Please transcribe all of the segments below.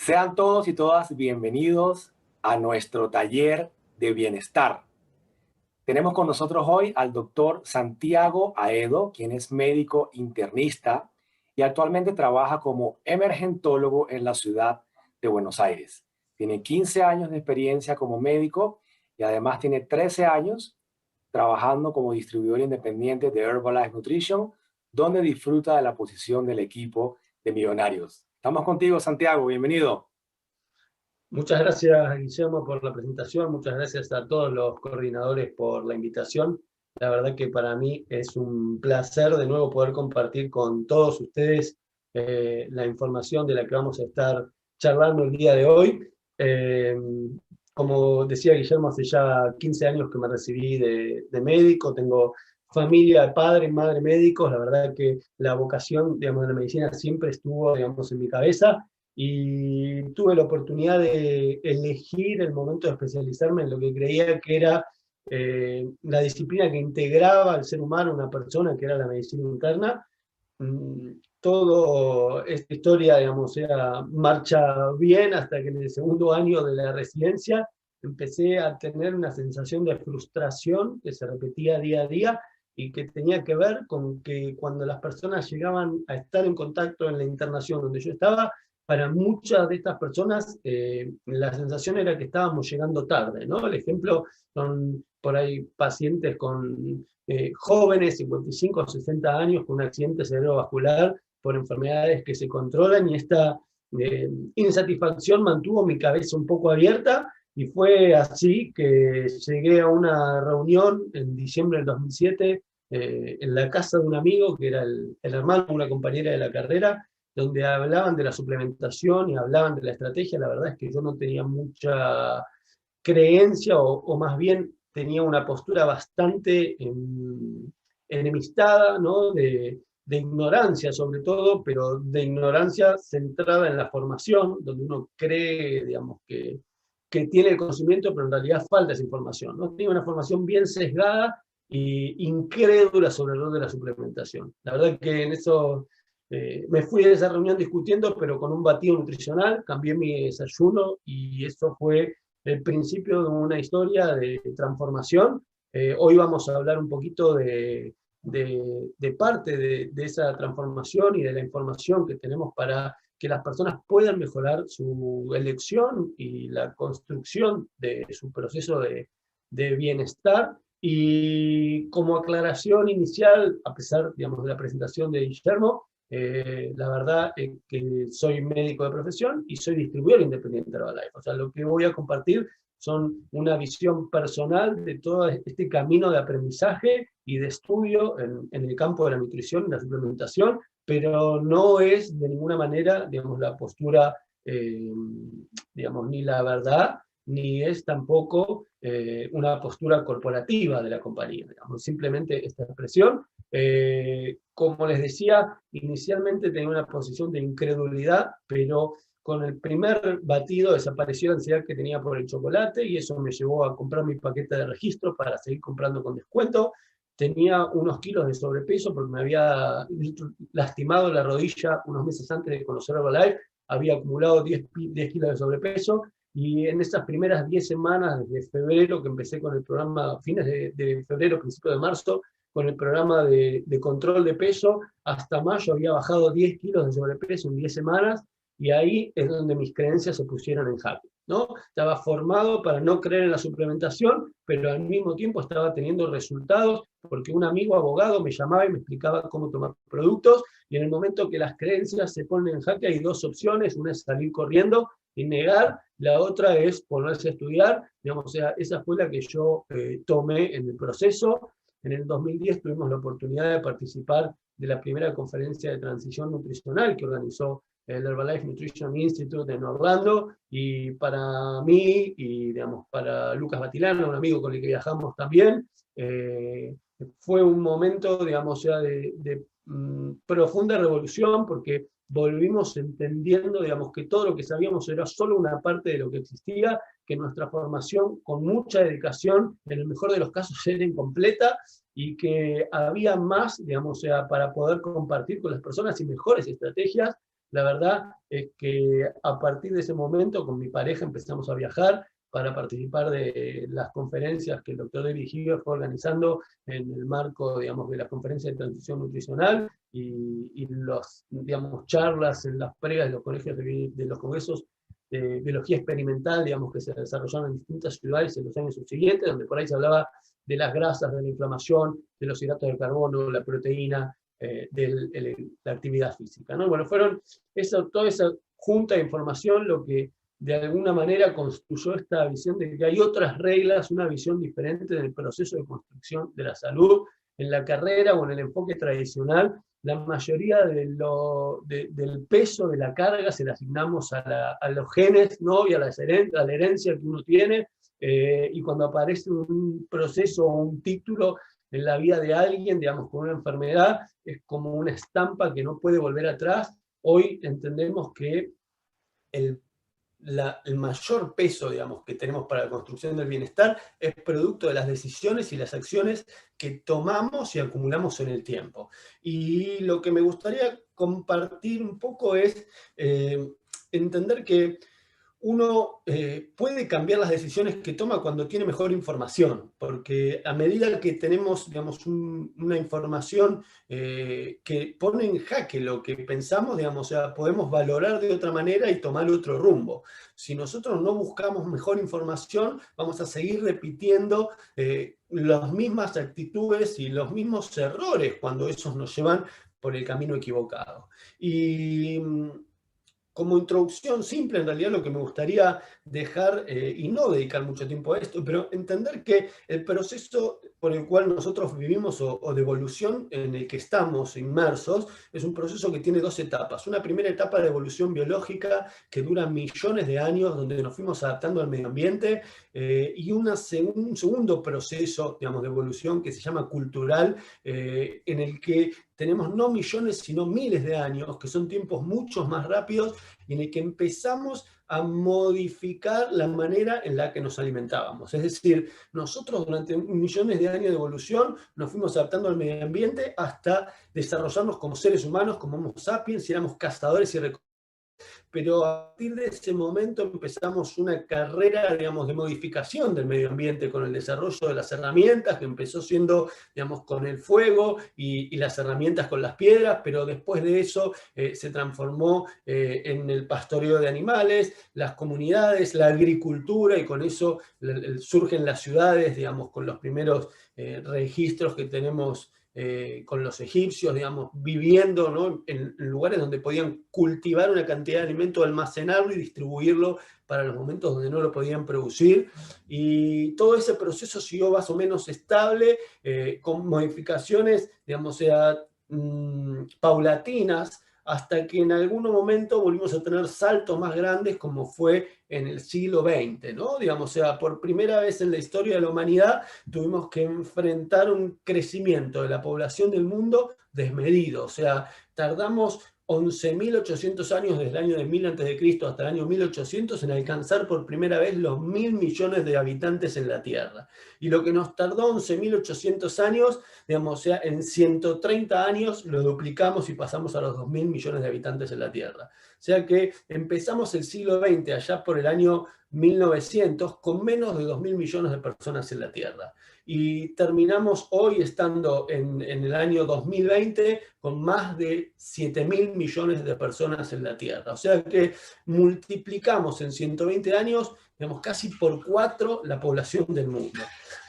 Sean todos y todas bienvenidos a nuestro taller de bienestar. Tenemos con nosotros hoy al doctor Santiago Aedo, quien es médico internista y actualmente trabaja como emergentólogo en la ciudad de Buenos Aires. Tiene 15 años de experiencia como médico y además tiene 13 años trabajando como distribuidor independiente de Herbalife Nutrition, donde disfruta de la posición del equipo de millonarios. Estamos contigo, Santiago, bienvenido. Muchas gracias, Guillermo, por la presentación. Muchas gracias a todos los coordinadores por la invitación. La verdad que para mí es un placer de nuevo poder compartir con todos ustedes la información de la que vamos a estar charlando el día de hoy. Eh, Como decía Guillermo, hace ya 15 años que me recibí de médico. Tengo familia, padre, madre médicos. La verdad que la vocación, digamos, de la medicina siempre estuvo, digamos, en mi cabeza. Y tuve la oportunidad de elegir el momento de especializarme en lo que creía que era la disciplina que integraba al ser humano, una persona, que era la medicina interna. Todo esta historia, digamos, marcha bien hasta que en el segundo año de la residencia empecé a tener una sensación de frustración que se repetía día a día y que tenía que ver con que cuando las personas llegaban a estar en contacto en la internación donde yo estaba, para muchas de estas personas la sensación era que estábamos llegando tarde, ¿no? El ejemplo son por ahí pacientes con jóvenes, 55 o 60 años, con un accidente cerebrovascular por enfermedades que se controlan, y esta insatisfacción mantuvo mi cabeza un poco abierta, y fue así que llegué a una reunión en diciembre del 2007 en la casa de un amigo que era el hermano de una compañera de la carrera, donde hablaban de la suplementación y hablaban de la estrategia. La verdad es que yo no tenía mucha creencia, o más bien tenía una postura bastante enemistada, ¿no? De ignorancia sobre todo, pero de ignorancia centrada en la formación, donde uno cree, digamos, que tiene el conocimiento, pero en realidad falta esa información, ¿no? Tenía una formación bien sesgada e incrédula sobre el rol de la suplementación. La verdad que en eso me fui de esa reunión discutiendo, pero con un batido nutricional, cambié mi desayuno, y eso fue el principio de una historia de transformación. Hoy vamos a hablar un poquito de parte de esa transformación y de la información que tenemos para que las personas puedan mejorar su elección y la construcción de su proceso de bienestar. Y como aclaración inicial, a pesar, digamos, de la presentación de Guillermo, la verdad es que soy médico de profesión y soy distribuidor independiente de Herbalife. O sea, lo que voy a compartir son una visión personal de todo este camino de aprendizaje y de estudio en el campo de la nutrición y la suplementación, pero no es de ninguna manera, digamos, la postura, digamos, ni la verdad, ni es tampoco una postura corporativa de la compañía, digamos, simplemente esta expresión. Como les decía, inicialmente tenía una posición de incredulidad, pero con el primer batido desapareció la ansiedad que tenía por el chocolate, y eso me llevó a comprar mi paquete de registro para seguir comprando con descuento. Tenía unos kilos de sobrepeso porque me había lastimado la rodilla unos meses antes de conocer Herbalife, había acumulado 10 kilos de sobrepeso, y en esas primeras 10 semanas, desde febrero, que empecé con el programa, fines de febrero, principio de marzo, con el programa de control de peso, hasta mayo había bajado 10 kilos de sobrepeso en 10 semanas, y ahí es donde mis creencias se pusieron en jaque, ¿no? Estaba formado para no creer en la suplementación, pero al mismo tiempo estaba teniendo resultados porque un amigo abogado me llamaba y me explicaba cómo tomar productos, y en el momento que las creencias se ponen en jaque hay dos opciones: una es salir corriendo y negar, la otra es ponerse a estudiar, digamos. O sea, esa fue la que yo tomé en el proceso. En el 2010 tuvimos la oportunidad de participar de la primera conferencia de transición nutricional que organizó el Herbalife Nutrition Institute en Orlando, y para mí y, digamos, para Lucas Batilano, un amigo con el que viajamos también, fue un momento, digamos, ya de profunda revolución, porque volvimos entendiendo, digamos, que todo lo que sabíamos era solo una parte de lo que existía, que nuestra formación, con mucha dedicación, en el mejor de los casos era incompleta, y que había más, digamos, para poder compartir con las personas y mejores estrategias. La verdad es que a partir de ese momento con mi pareja empezamos a viajar para participar de las conferencias que el doctor David Hughes fue organizando en el marco, digamos, de las conferencias de transición nutricional y los, digamos, charlas en las pregas de los colegios de los congresos de biología experimental, digamos, que se desarrollaron en distintas ciudades en los años subsiguientes, donde por ahí se hablaba de las grasas, de la inflamación, de los hidratos de carbono, la proteína, de la actividad física, ¿no? Bueno, fueron toda esa junta de información lo que de alguna manera construyó esta visión de que hay otras reglas, una visión diferente del proceso de construcción de la salud. En la carrera o en el enfoque tradicional, la mayoría del peso de la carga se la asignamos a los genes, ¿no? Y a la herencia que uno tiene, y cuando aparece un proceso o un título en la vida de alguien, digamos, con una enfermedad, es como una estampa que no puede volver atrás. Hoy entendemos que el el mayor peso, digamos, que tenemos para la construcción del bienestar es producto de las decisiones y las acciones que tomamos y acumulamos en el tiempo. Y lo que me gustaría compartir un poco es entender que uno puede cambiar las decisiones que toma cuando tiene mejor información, porque a medida que tenemos, digamos, una información que pone en jaque lo que pensamos, digamos, o sea, podemos valorar de otra manera y tomar otro rumbo. Si nosotros no buscamos mejor información, vamos a seguir repitiendo las mismas actitudes y los mismos errores cuando esos nos llevan por el camino equivocado. Y como introducción simple, en realidad lo que me gustaría dejar, y no dedicar mucho tiempo a esto, pero entender que el proceso por el cual nosotros vivimos o de evolución en el que estamos inmersos es un proceso que tiene dos etapas. Una primera etapa de evolución biológica que dura millones de años, donde nos fuimos adaptando al medio ambiente, y un segundo proceso, digamos, de evolución que se llama cultural, en el que tenemos no millones, sino miles de años, que son tiempos mucho más rápidos, y en el que empezamos a modificar la manera en la que nos alimentábamos. Es decir, nosotros durante millones de años de evolución nos fuimos adaptando al medio ambiente hasta desarrollarnos como seres humanos, como Homo sapiens, y éramos cazadores y recolectores. Pero a partir de ese momento empezamos una carrera, digamos, de modificación del medio ambiente con el desarrollo de las herramientas, que empezó siendo, digamos, con el fuego y las herramientas con las piedras, pero después de eso se transformó en el pastoreo de animales, las comunidades, la agricultura, y con eso surgen las ciudades, digamos, con los primeros registros que tenemos con los egipcios, digamos, viviendo, ¿no?, en lugares donde podían cultivar una cantidad de alimento, almacenarlo y distribuirlo para los momentos donde no lo podían producir. Y todo ese proceso siguió más o menos estable, con modificaciones, digamos, paulatinas, hasta que en algún momento volvimos a tener saltos más grandes, como fue en el siglo XX, ¿no? Digamos, o sea, por primera vez en la historia de la humanidad tuvimos que enfrentar un crecimiento de la población del mundo desmedido. O sea, tardamos 11.800 años desde el año de 1000 a.C. hasta el año 1800 en alcanzar por primera vez los 1.000 millones de habitantes en la Tierra. Y lo que nos tardó 11.800 años, digamos, o sea, en 130 años lo duplicamos y pasamos a los 2.000 millones de habitantes en la Tierra. O sea que empezamos el siglo XX allá por el año 1900 con menos de 2.000 millones de personas en la Tierra. Y terminamos hoy estando en el año 2020 con más de 7.000 millones de personas en la Tierra. O sea que multiplicamos en 120 años, digamos, casi por 4 la población del mundo.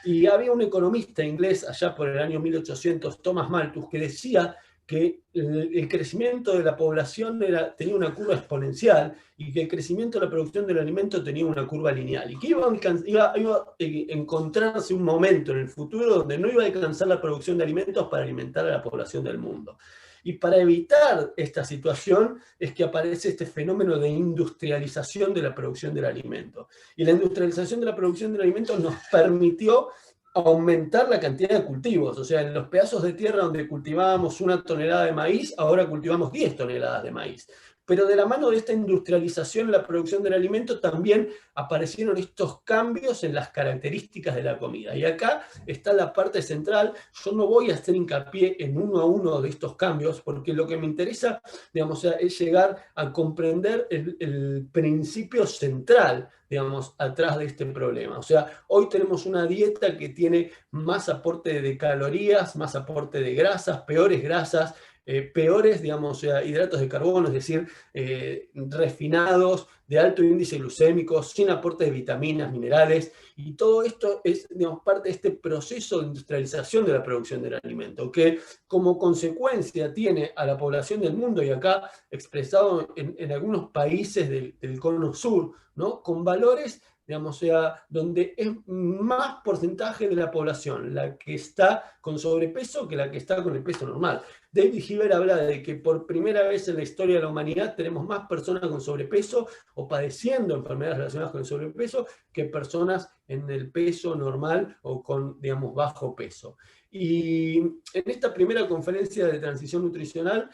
Y había un economista inglés allá por el año 1800, Thomas Malthus, que decía que el crecimiento de la población tenía una curva exponencial y que el crecimiento de la producción del alimento tenía una curva lineal. Y que iba a encontrarse un momento en el futuro donde no iba a alcanzar la producción de alimentos para alimentar a la población del mundo. Y para evitar esta situación es que aparece este fenómeno de industrialización de la producción del alimento. Y la industrialización de la producción del alimento nos permitió aumentar la cantidad de cultivos. O sea, en los pedazos de tierra donde cultivábamos 1 tonelada de maíz, ahora cultivamos 10 toneladas de maíz. Pero de la mano de esta industrialización en la producción del alimento también aparecieron estos cambios en las características de la comida. Y acá está la parte central. Yo no voy a hacer hincapié en uno a uno de estos cambios, porque lo que me interesa, digamos, es llegar a comprender el principio central, digamos, atrás de este problema. O sea, hoy tenemos una dieta que tiene más aporte de calorías, más aporte de grasas, peores grasas, peores, digamos, hidratos de carbono, es decir, refinados, de alto índice glucémico, sin aporte de vitaminas, minerales, y todo esto es, digamos, parte de este proceso de industrialización de la producción del alimento, que como consecuencia tiene a la población del mundo, y acá expresado en algunos países del cono sur, ¿no? Con valores, digamos, donde es más porcentaje de la población la que está con sobrepeso que la que está con el peso normal. David Hilbert habla de que por primera vez en la historia de la humanidad tenemos más personas con sobrepeso o padeciendo enfermedades relacionadas con el sobrepeso que personas en el peso normal o con, digamos, bajo peso. Y en esta primera conferencia de transición nutricional,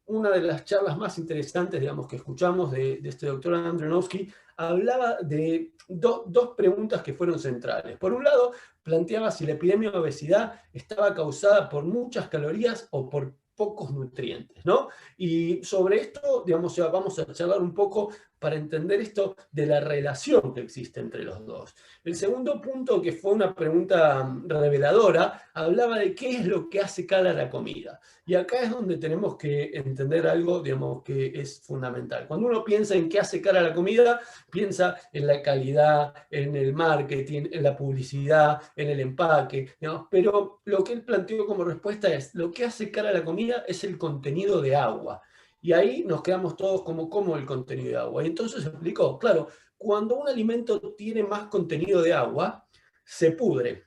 una de las charlas más interesantes, digamos, que escuchamos de este doctor Andronowski, hablaba de dos preguntas que fueron centrales. Por un lado, planteaba si la epidemia de obesidad estaba causada por muchas calorías o por pocos nutrientes, ¿no? Y sobre esto, digamos, vamos a charlar un poco para entender esto de la relación que existe entre los dos. El segundo punto, que fue una pregunta reveladora, hablaba de qué es lo que hace cara a la comida. Y acá es donde tenemos que entender algo, digamos, que es fundamental. Cuando uno piensa en qué hace cara a la comida, piensa en la calidad, en el marketing, en la publicidad, en el empaque, digamos, pero lo que él planteó como respuesta es, lo que hace cara a la comida es el contenido de agua. Y ahí nos quedamos todos como, ¿cómo el contenido de agua? Y entonces explicó, claro, cuando un alimento tiene más contenido de agua, se pudre.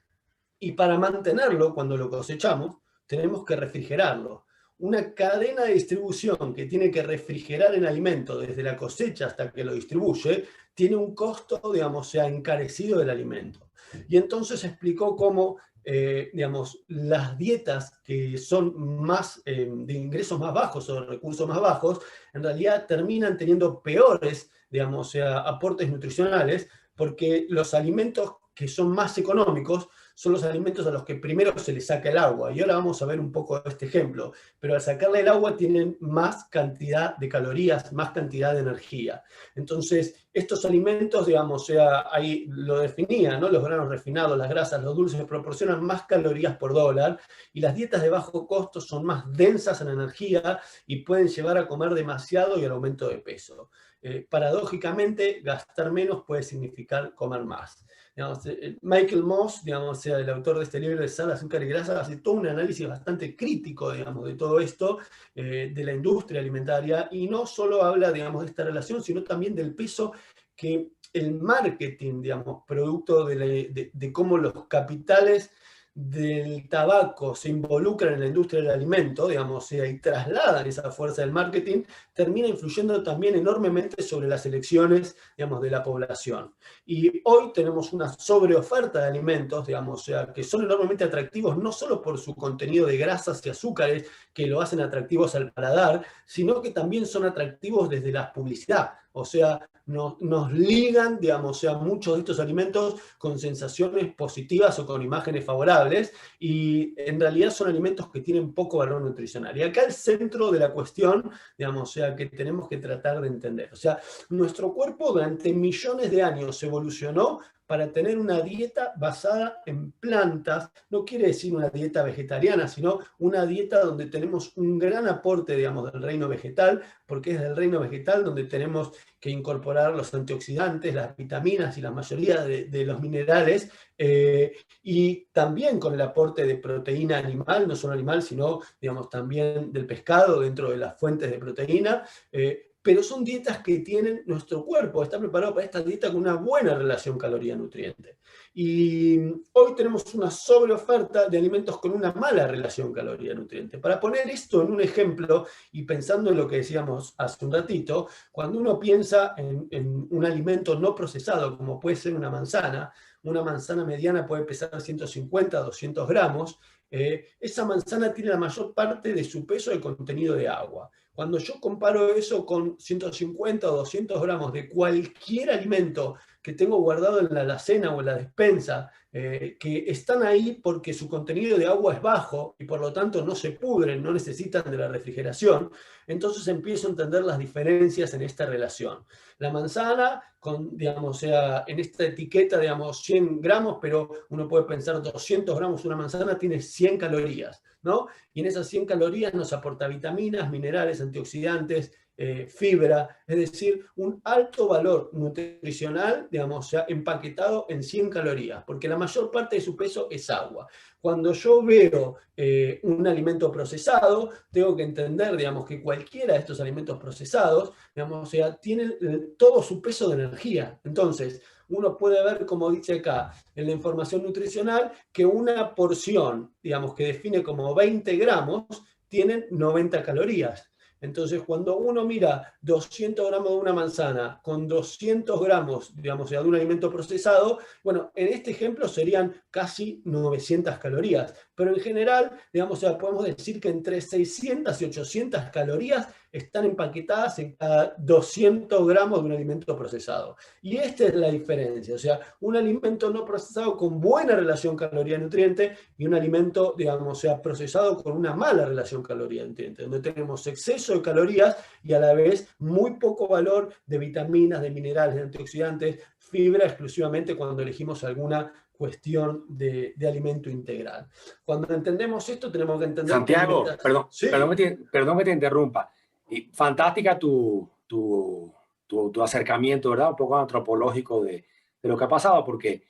Y para mantenerlo, cuando lo cosechamos, tenemos que refrigerarlo. Una cadena de distribución que tiene que refrigerar el alimento desde la cosecha hasta que lo distribuye, tiene un costo, digamos, encarecido del alimento. Y entonces explicó cómo, digamos, las dietas que son más de ingresos más bajos o de recursos más bajos, en realidad terminan teniendo peores, digamos, aportes nutricionales, porque los alimentos que son más económicos son los alimentos a los que primero se les saca el agua. Y ahora vamos a ver un poco este ejemplo. Pero al sacarle el agua tienen más cantidad de calorías, más cantidad de energía. Entonces, estos alimentos, digamos, ahí lo definía, ¿no? Los granos refinados, las grasas, los dulces proporcionan más calorías por dólar, y las dietas de bajo costo son más densas en energía y pueden llevar a comer demasiado y al aumento de peso. Paradójicamente, gastar menos puede significar comer más. Digamos, Michael Moss, digamos, el autor de este libro de Sal, Azúcar y Grasa, hace todo un análisis bastante crítico, digamos, de todo esto, de la industria alimentaria, y no solo habla, digamos, de esta relación, sino también del peso que el marketing, digamos, producto de cómo los capitales del tabaco se involucran en la industria del alimento, digamos, y trasladan esa fuerza del marketing, termina influyendo también enormemente sobre las elecciones, digamos, de la población. Y hoy tenemos una sobreoferta de alimentos, digamos, que son enormemente atractivos, no solo por su contenido de grasas y azúcares, que lo hacen atractivos al paladar, sino que también son atractivos desde la publicidad. O sea, nos ligan, digamos, muchos de estos alimentos con sensaciones positivas o con imágenes favorables, y en realidad son alimentos que tienen poco valor nutricional. Y acá el centro de la cuestión, digamos, que tenemos que tratar de entender. O sea, nuestro cuerpo durante millones de años evolucionó para tener una dieta basada en plantas. No quiere decir una dieta vegetariana, sino una dieta donde tenemos un gran aporte, digamos, del reino vegetal, porque es del reino vegetal donde tenemos que incorporar los antioxidantes, las vitaminas y la mayoría de los minerales, y también con el aporte de proteína animal, no solo animal, sino, digamos, también del pescado dentro de las fuentes de proteína, pero son dietas que tienen, nuestro cuerpo está preparado para esta dieta con una buena relación caloría-nutriente. Y hoy tenemos una sobreoferta de alimentos con una mala relación caloría-nutriente. Para poner esto en un ejemplo, y pensando en lo que decíamos hace un ratito, cuando uno piensa en un alimento no procesado, como puede ser una manzana mediana puede pesar 150, 200 gramos, esa manzana tiene la mayor parte de su peso de contenido de agua. Cuando yo comparo eso con 150 o 200 gramos de cualquier alimento que tengo guardado en la alacena o en la despensa, que están ahí porque su contenido de agua es bajo y por lo tanto no se pudren, no necesitan de la refrigeración, entonces empiezo a entender las diferencias en esta relación. La manzana, digamos, sea, en esta etiqueta, digamos, 100 gramos, pero uno puede pensar 200 gramos, una manzana tiene 100 calorías, ¿no? Y en esas 100 calorías nos aporta vitaminas, minerales, antioxidantes, fibra, es decir, un alto valor nutricional, digamos, ya empaquetado en 100 calorías, porque la mayor parte de su peso es agua. Cuando yo veo un alimento procesado, tengo que entender, digamos, que cualquiera de estos alimentos procesados, digamos, o sea, tienen todo su peso de energía. Entonces, uno puede ver, como dice acá, en la información nutricional, que una porción, digamos, que define como 20 gramos, tienen 90 calorías. Entonces, cuando uno mira 200 gramos de una manzana con 200 gramos, digamos, de un alimento procesado, bueno, en este ejemplo serían casi 900 calorías. Pero en general, digamos, o sea, podemos decir que entre 600 y 800 calorías están empaquetadas en cada 200 gramos de un alimento procesado. Y esta es la diferencia. O sea, un alimento no procesado con buena relación caloría-nutriente y un alimento, digamos, sea procesado con una mala relación caloría-nutriente, donde tenemos exceso de calorías y a la vez muy poco valor de vitaminas, de minerales, de antioxidantes, fibra exclusivamente cuando elegimos alguna cuestión de alimento integral. Cuando entendemos esto, tenemos que entender que hay Santiago, metas. Sí, perdón que te interrumpa. Y fantástica tu acercamiento, ¿verdad? Un poco antropológico de lo que ha pasado, porque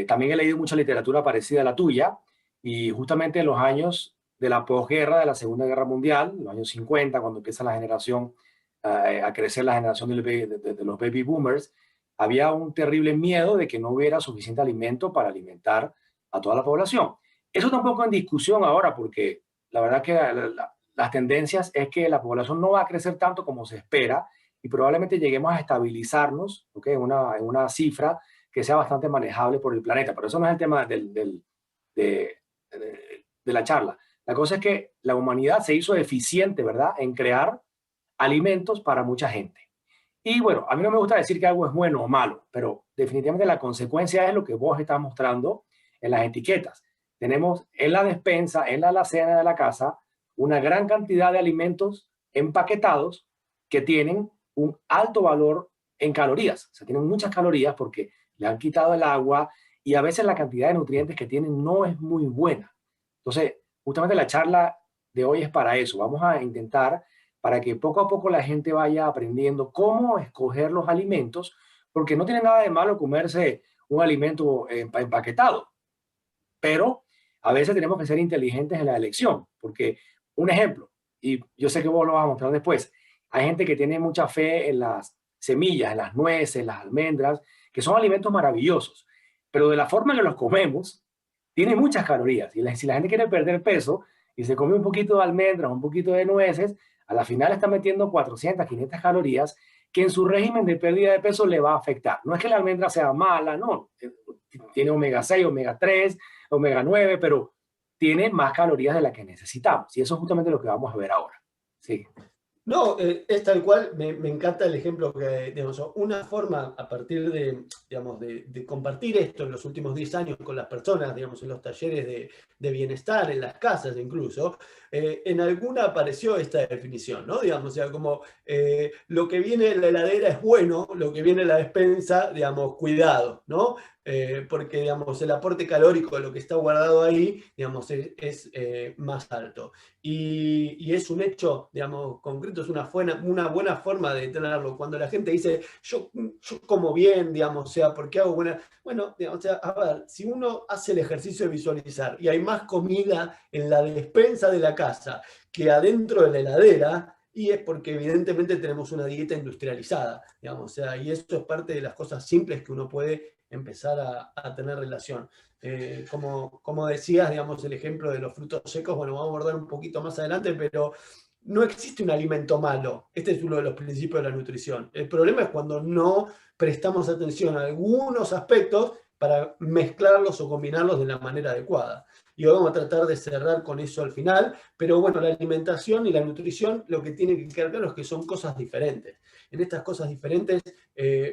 también he leído mucha literatura parecida a la tuya, y justamente en los años de la posguerra, de la Segunda Guerra Mundial, los años 50, cuando empieza la generación, a crecer la generación de los baby boomers, había un terrible miedo de que no hubiera suficiente alimento para alimentar a toda la población. Eso está un poco en discusión ahora, porque la verdad que las tendencias es que la población no va a crecer tanto como se espera y probablemente lleguemos a estabilizarnos, ¿okay? En una cifra que sea bastante manejable por el planeta. Pero eso no es el tema de la charla. La cosa es que la humanidad se hizo eficiente, ¿verdad?, en crear alimentos para mucha gente. Y bueno, a mí no me gusta decir que algo es bueno o malo, pero definitivamente la consecuencia es lo que vos estás mostrando en las etiquetas. Tenemos en la despensa, en la alacena de la casa, una gran cantidad de alimentos empaquetados que tienen un alto valor en calorías. O sea, tienen muchas calorías porque le han quitado el agua y a veces la cantidad de nutrientes que tienen no es muy buena. Entonces, justamente la charla de hoy es para eso. Vamos a intentar para que poco a poco la gente vaya aprendiendo cómo escoger los alimentos, porque no tiene nada de malo comerse un alimento empaquetado, pero a veces tenemos que ser inteligentes en la elección, porque un ejemplo, y yo sé que vos lo vas a mostrar después, hay gente que tiene mucha fe en las semillas, en las nueces, las almendras, que son alimentos maravillosos, pero de la forma en que los comemos, tiene muchas calorías. Y si la gente quiere perder peso y se come un poquito de almendras, un poquito de nueces, a la final está metiendo 400, 500 calorías que en su régimen de pérdida de peso le va a afectar. No es que la almendra sea mala, no. Tiene omega 6, omega 3, omega 9, pero tiene más calorías de las que necesitamos. Y eso es justamente lo que vamos a ver ahora. Sí. no, es tal cual, me encanta el ejemplo que, digamos, una forma a partir de, digamos, de compartir esto en los últimos 10 años con las personas, digamos, en los talleres de bienestar, en las casas incluso, en alguna apareció esta definición, ¿no? Digamos, o sea, como lo que viene en la heladera es bueno, lo que viene en la despensa, digamos, cuidado, ¿no? Porque, digamos, el aporte calórico de lo que está guardado ahí, digamos, es más alto. Y es un hecho, digamos, concreto, es una buena forma de tenerlo. Cuando la gente dice, yo como bien, digamos, o sea, ¿por qué hago buena? Bueno, digamos, o sea, a ver, si uno hace el ejercicio de visualizar y hay más comida en la despensa de la casa que adentro de la heladera, y es porque evidentemente tenemos una dieta industrializada, digamos, o sea, y eso es parte de las cosas simples que uno puede empezar a tener relación. Como decías, digamos, el ejemplo de los frutos secos, bueno, vamos a abordar un poquito más adelante, pero no existe un alimento malo. Este es uno de los principios de la nutrición. El problema es cuando no prestamos atención a algunos aspectos para mezclarlos o combinarlos de la manera adecuada. y vamos a tratar de cerrar con eso al final, pero bueno, la alimentación y la nutrición lo que tiene que quedar claro es que son cosas diferentes. En estas cosas diferentes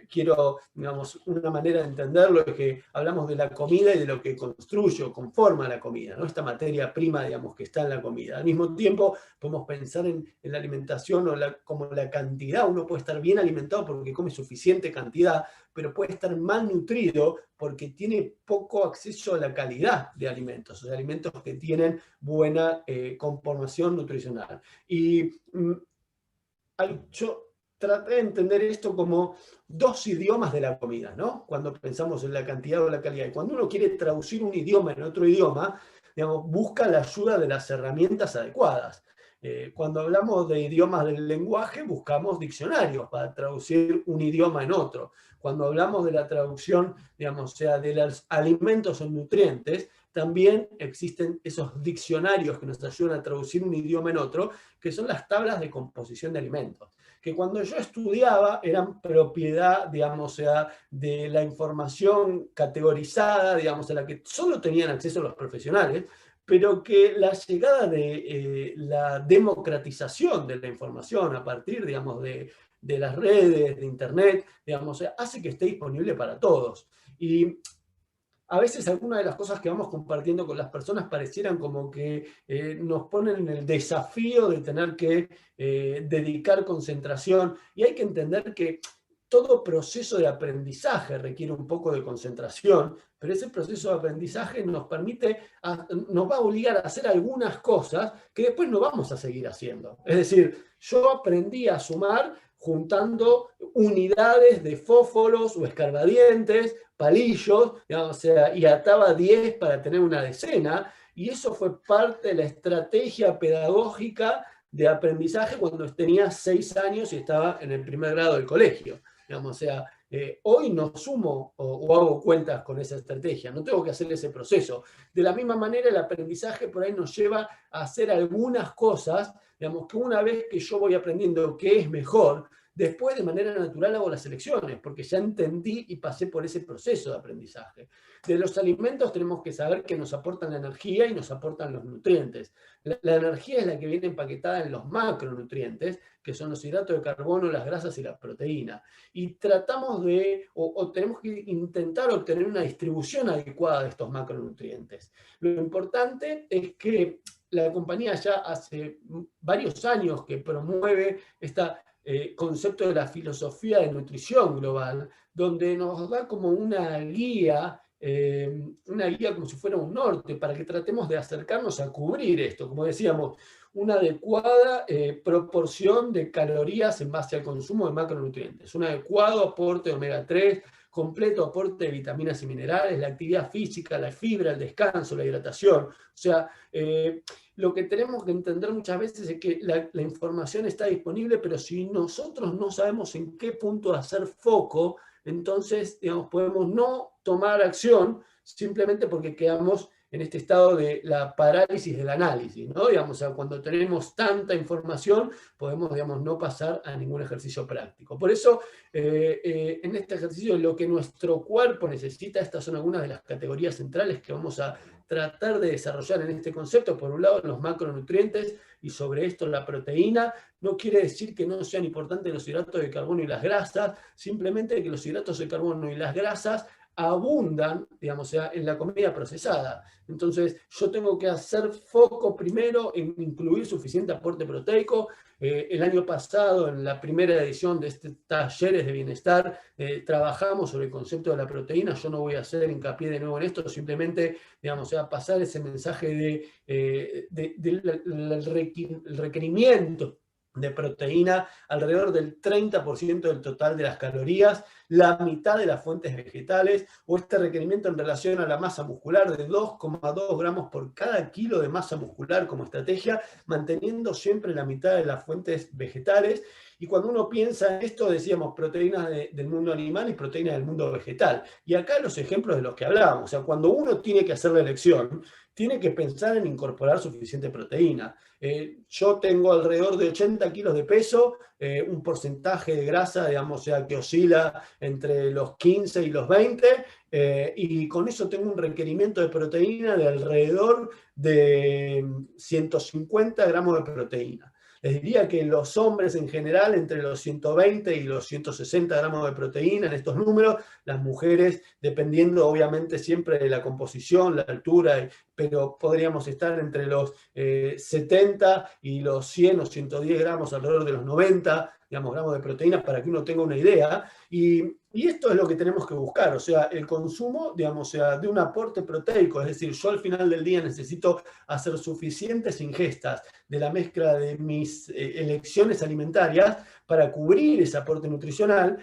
quiero, digamos, una manera de entenderlo es que hablamos de la comida y de lo que construye o conforma la comida, ¿no? Esta materia prima, digamos, que está en la comida. Al mismo tiempo, podemos pensar en la alimentación o como la cantidad. Uno puede estar bien alimentado porque come suficiente cantidad, pero puede estar mal nutrido porque tiene poco acceso a la calidad de alimentos, o sea, alimentos que tienen buena conformación nutricional. Y yo traté de entender esto como dos idiomas de la comida, ¿no? Cuando pensamos en la cantidad o la calidad. Y cuando uno quiere traducir un idioma en otro idioma, digamos, busca la ayuda de las herramientas adecuadas. Cuando hablamos de idiomas del lenguaje, buscamos diccionarios para traducir un idioma en otro. Cuando hablamos de la traducción, digamos, o sea, de los alimentos en nutrientes, también existen esos diccionarios que nos ayudan a traducir un idioma en otro, que son las tablas de composición de alimentos, que cuando yo estudiaba eran propiedad, digamos, o sea, de la información categorizada, digamos, a la que solo tenían acceso los profesionales, pero que la llegada de la democratización de la información a partir, digamos, de las redes, de Internet, digamos, hace que esté disponible para todos. Y a veces algunas de las cosas que vamos compartiendo con las personas parecieran como que nos ponen en el desafío de tener que dedicar concentración, y hay que entender que todo proceso de aprendizaje requiere un poco de concentración, pero ese proceso de aprendizaje nos nos va a obligar a hacer algunas cosas que después no vamos a seguir haciendo. Es decir, yo aprendí a sumar juntando unidades de fósforos o escarbadientes, palillos, digamos, o sea, y ataba 10 para tener una decena, y eso fue parte de la estrategia pedagógica de aprendizaje cuando tenía 6 años y estaba en el primer grado del colegio. Digamos, o sea, hoy no sumo o hago cuentas con esa estrategia, no tengo que hacer ese proceso. De la misma manera, el aprendizaje por ahí nos lleva a hacer algunas cosas, digamos, que una vez que yo voy aprendiendo qué es mejor, después de manera natural hago las elecciones, porque ya entendí y pasé por ese proceso de aprendizaje. De los alimentos tenemos que saber que nos aportan la energía y nos aportan los nutrientes. La energía es la que viene empaquetada en los macronutrientes, que son los hidratos de carbono, las grasas y la proteína. Y tratamos o tenemos que intentar obtener una distribución adecuada de estos macronutrientes. Lo importante es que la compañía ya hace varios años que promueve este concepto de la filosofía de nutrición global, donde nos da como una guía como si fuera un norte, para que tratemos de acercarnos a cubrir esto, como decíamos, una adecuada proporción de calorías en base al consumo de macronutrientes, un adecuado aporte de omega 3, completo aporte de vitaminas y minerales, la actividad física, la fibra, el descanso, la hidratación. O sea, lo que tenemos que entender muchas veces es que la información está disponible, pero si nosotros no sabemos en qué punto hacer foco, entonces, digamos, podemos no tomar acción simplemente porque quedamos en este estado de la parálisis del análisis, ¿no? Digamos, o sea, cuando tenemos tanta información, podemos, digamos, no pasar a ningún ejercicio práctico. Por eso, en este ejercicio, lo que nuestro cuerpo necesita, estas son algunas de las categorías centrales que vamos a tratar de desarrollar en este concepto. Por un lado, los macronutrientes, y sobre esto la proteína. No quiere decir que no sean importantes los hidratos de carbono y las grasas, simplemente que los hidratos de carbono y las grasas abundan, digamos, o sea, en la comida procesada. Entonces, yo tengo que hacer foco primero en incluir suficiente aporte proteico. El año pasado, en la primera edición de este Talleres de Bienestar, trabajamos sobre el concepto de la proteína. Yo no voy a hacer hincapié de nuevo en esto, simplemente, digamos, o sea, pasar ese mensaje del requerimiento de proteína, alrededor del 30% del total de las calorías, la mitad de las fuentes vegetales, o este requerimiento en relación a la masa muscular de 2,2 gramos por cada kilo de masa muscular como estrategia, manteniendo siempre la mitad de las fuentes vegetales. Y cuando uno piensa en esto, decíamos proteínas del mundo animal y proteínas del mundo vegetal. Y acá los ejemplos de los que hablábamos, o sea, cuando uno tiene que hacer la elección, tiene que pensar en incorporar suficiente proteína. Yo tengo alrededor de 80 kilos de peso, un porcentaje de grasa, digamos, o sea, que oscila entre los 15 y los 20, y con eso tengo un requerimiento de proteína de alrededor de 150 gramos de proteína. Les diría que los hombres en general, entre los 120 y los 160 gramos de proteína en estos números, las mujeres, dependiendo obviamente siempre de la composición, la altura, pero podríamos estar entre los 70 y los 100 o 110 gramos, alrededor de los 90, digamos, gramos de proteínas, para que uno tenga una idea. Y esto es lo que tenemos que buscar, o sea, el consumo, digamos, o sea, de un aporte proteico, es decir, yo al final del día necesito hacer suficientes ingestas de la mezcla de mis elecciones alimentarias para cubrir ese aporte nutricional,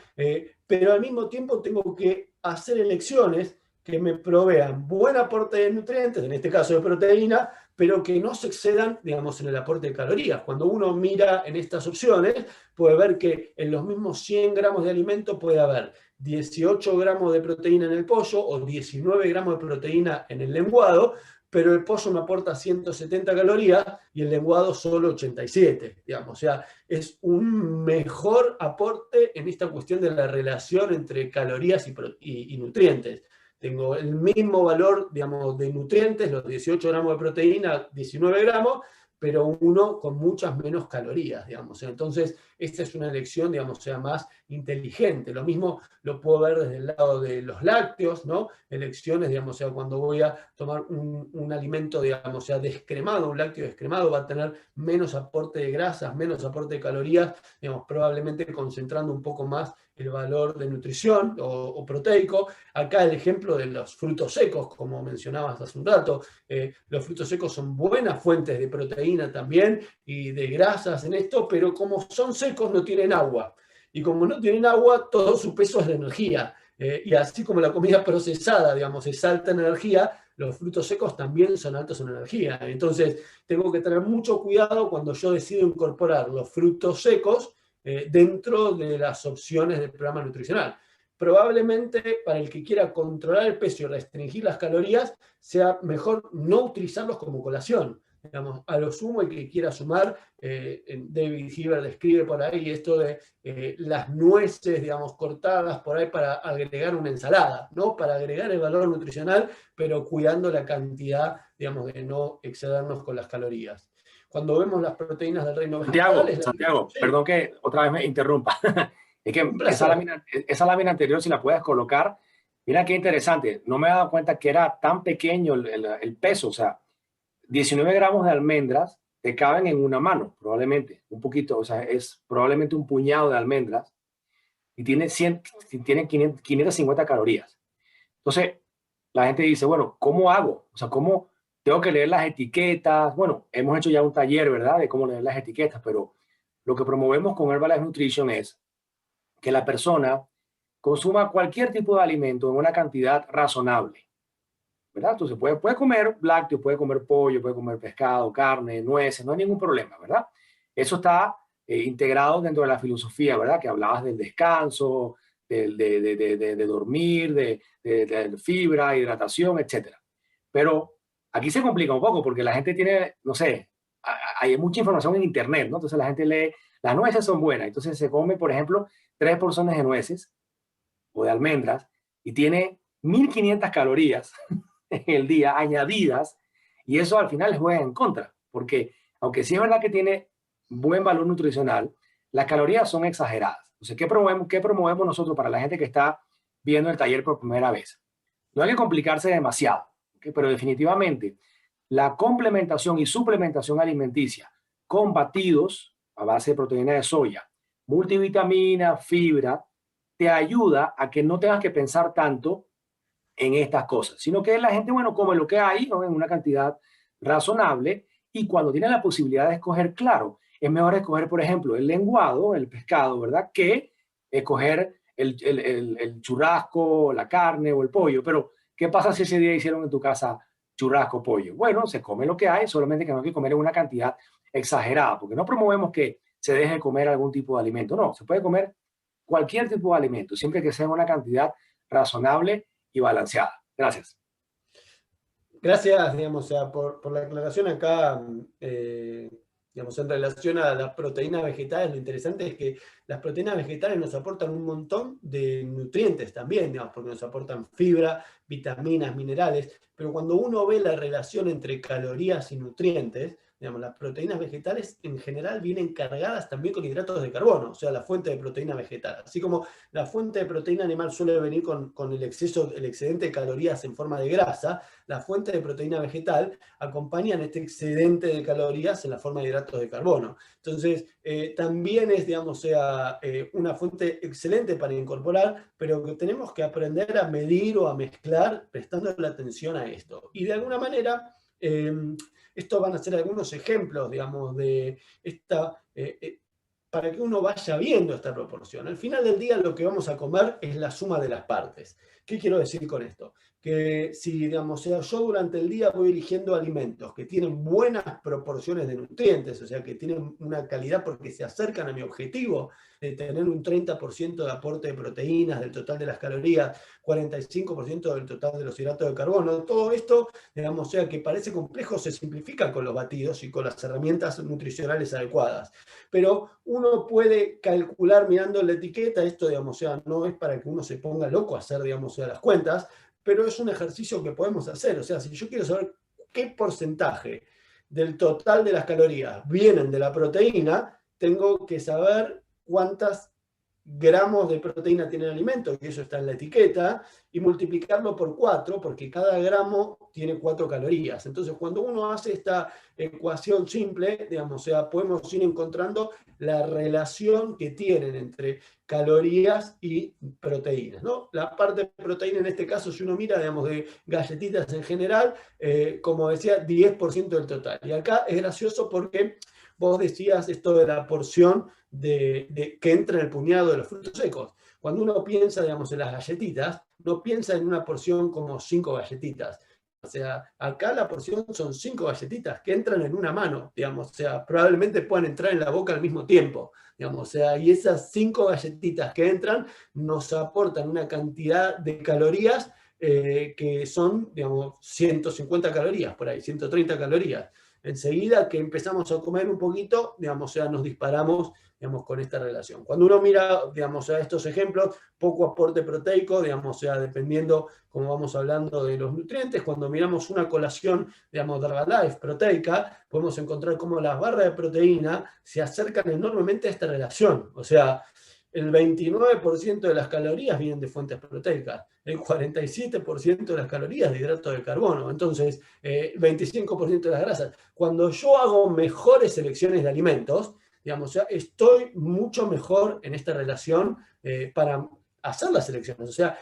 pero al mismo tiempo tengo que hacer elecciones que me provean buen aporte de nutrientes, en este caso de proteína, pero que no se excedan, digamos, en el aporte de calorías. Cuando uno mira en estas opciones, puede ver que en los mismos 100 gramos de alimento puede haber 18 gramos de proteína en el pollo o 19 gramos de proteína en el lenguado, pero el pollo me aporta 170 calorías y el lenguado solo 87, digamos. O sea, es un mejor aporte en esta cuestión de la relación entre calorías y nutrientes. Tengo el mismo valor, digamos, de nutrientes, los 18 gramos de proteína, 19 gramos, pero uno con muchas menos calorías, digamos. Entonces, esta es una elección, digamos, sea más inteligente. Lo mismo lo puedo ver desde el lado de los lácteos, ¿no? Elecciones, digamos, sea, cuando voy a tomar un alimento, digamos, sea descremado, un lácteo descremado, va a tener menos aporte de grasas, menos aporte de calorías, digamos, probablemente concentrando un poco más el valor de nutrición o proteico. Acá el ejemplo de los frutos secos, como mencionabas hace un rato, los frutos secos son buenas fuentes de proteína también y de grasas en esto, pero como son secos no tienen agua. Y como no tienen agua, todo su peso es de energía. Y así como la comida procesada, digamos, es alta en energía, los frutos secos también son altos en energía. Entonces, tengo que tener mucho cuidado cuando yo decido incorporar los frutos secos dentro de las opciones del programa nutricional. Probablemente para el que quiera controlar el peso y restringir las calorías, sea mejor no utilizarlos como colación. Digamos, a lo sumo, el que quiera sumar, David Heber describe por ahí esto de las nueces, digamos, cortadas por ahí para agregar una ensalada, ¿no? Para agregar el valor nutricional, pero cuidando la cantidad, digamos, de no excedernos con las calorías. Cuando vemos las proteínas del reino vegetal... Santiago, Sí, perdón que otra vez me interrumpa. Es que un placer. esa lámina anterior, si la puedes colocar, mira qué interesante. No me he dado cuenta que era tan pequeño el peso. O sea, 19 gramos de almendras te caben en una mano, probablemente. Un poquito, o sea, es probablemente un puñado de almendras y tiene, 100, tiene 550 calorías. Entonces, la gente dice, bueno, ¿cómo hago? O sea, ¿cómo tengo que leer las etiquetas? Bueno, hemos hecho ya un taller, ¿verdad? De cómo leer las etiquetas, pero lo que promovemos con Herbalife Nutrition es que la persona consuma cualquier tipo de alimento en una cantidad razonable, ¿verdad? Entonces puede comer lácteos, puede comer pollo, puede comer pescado, carne, nueces, no hay ningún problema, ¿verdad? Eso está integrado dentro de la filosofía, ¿verdad? Que hablabas del descanso, de dormir, de fibra, hidratación, etcétera. Pero aquí se complica un poco porque la gente tiene, no sé, hay mucha información en internet, ¿no? Entonces la gente lee, las nueces son buenas, entonces se come, por ejemplo, 3 porciones de nueces o de almendras y tiene 1500 calorías en el día añadidas y eso al final les juega en contra, porque aunque sí es verdad que tiene buen valor nutricional, las calorías son exageradas. Entonces, qué promovemos nosotros para la gente que está viendo el taller por primera vez? No hay que complicarse demasiado, ¿okay? Pero definitivamente la complementación y suplementación alimenticia con batidos a base de proteína de soya, multivitamina, fibra, te ayuda a que no tengas que pensar tanto en estas cosas, sino que la gente, bueno, come lo que hay, ¿no? En una cantidad razonable y cuando tiene la posibilidad de escoger, claro, es mejor escoger, por ejemplo, el lenguado, el pescado, ¿verdad? Que escoger el churrasco, la carne o el pollo. Pero, ¿qué pasa si ese día hicieron en tu casa churrasco, pollo? Bueno, se come lo que hay, solamente que no hay que comer en una cantidad exagerada, porque no promovemos que se deje de comer algún tipo de alimento. No, se puede comer cualquier tipo de alimento, siempre que sea en una cantidad razonable y balanceada. Gracias. Gracias, digamos, o sea, por la aclaración acá, Digamos, en relación a las proteínas vegetales, lo interesante es que las proteínas vegetales nos aportan un montón de nutrientes también, digamos, porque nos aportan fibra, vitaminas, minerales, pero cuando uno ve la relación entre calorías y nutrientes, digamos, las proteínas vegetales en general vienen cargadas también con hidratos de carbono, o sea, la fuente de proteína vegetal. Así como la fuente de proteína animal suele venir con el excedente de calorías en forma de grasa, la fuente de proteína vegetal acompañan este excedente de calorías en la forma de hidratos de carbono. Entonces, también es, digamos, una fuente excelente para incorporar, pero que tenemos que aprender a medir o a mezclar prestando la atención a esto. Y de alguna manera, estos van a ser algunos ejemplos, digamos, de esta... para que uno vaya viendo esta proporción. Al final del día lo que vamos a comer es la suma de las partes. ¿Qué quiero decir con esto? Que si, digamos, yo durante el día voy eligiendo alimentos que tienen buenas proporciones de nutrientes, o sea, que tienen una calidad porque se acercan a mi objetivo de tener un 30% de aporte de proteínas del total de las calorías, 45% del total de los hidratos de carbono, todo esto, digamos, que parece complejo, se simplifica con los batidos y con las herramientas nutricionales adecuadas. Pero uno puede calcular mirando la etiqueta, esto, digamos, no es para que uno se ponga loco a hacer, digamos, las cuentas, pero es un ejercicio que podemos hacer. O sea, si yo quiero saber qué porcentaje del total de las calorías vienen de la proteína, tengo que saber cuántas gramos de proteína tiene el alimento, que eso está en la etiqueta, y multiplicarlo por 4, porque cada gramo tiene 4 calorías. Entonces, cuando uno hace esta ecuación simple, digamos, podemos ir encontrando la relación que tienen entre calorías y proteínas, ¿no? La parte de proteína en este caso, si uno mira, digamos, de galletitas en general, como decía, 10% del total. Y acá es gracioso porque vos decías esto de la porción que entra en el puñado de los frutos secos. Cuando uno piensa, digamos, en las galletitas, no piensa en una porción como 5 galletitas. O sea, acá la porción son 5 galletitas que entran en una mano, digamos, o sea, probablemente puedan entrar en la boca al mismo tiempo, digamos, o sea, y esas 5 galletitas que entran nos aportan una cantidad de calorías que son, digamos, 150 calorías por ahí, 130 calorías. Enseguida que empezamos a comer un poquito, digamos, nos disparamos, digamos, con esta relación. Cuando uno mira, digamos, estos ejemplos, poco aporte proteico, digamos, dependiendo, como vamos hablando de los nutrientes, cuando miramos una colación, digamos, de Herbalife proteica, podemos encontrar cómo las barras de proteína se acercan enormemente a esta relación. O sea, el 29% de las calorías vienen de fuentes proteicas, el 47% de las calorías de hidratos de carbono, entonces 25% de las grasas. Cuando yo hago mejores selecciones de alimentos, digamos, estoy mucho mejor en esta relación para hacer las selecciones. O sea,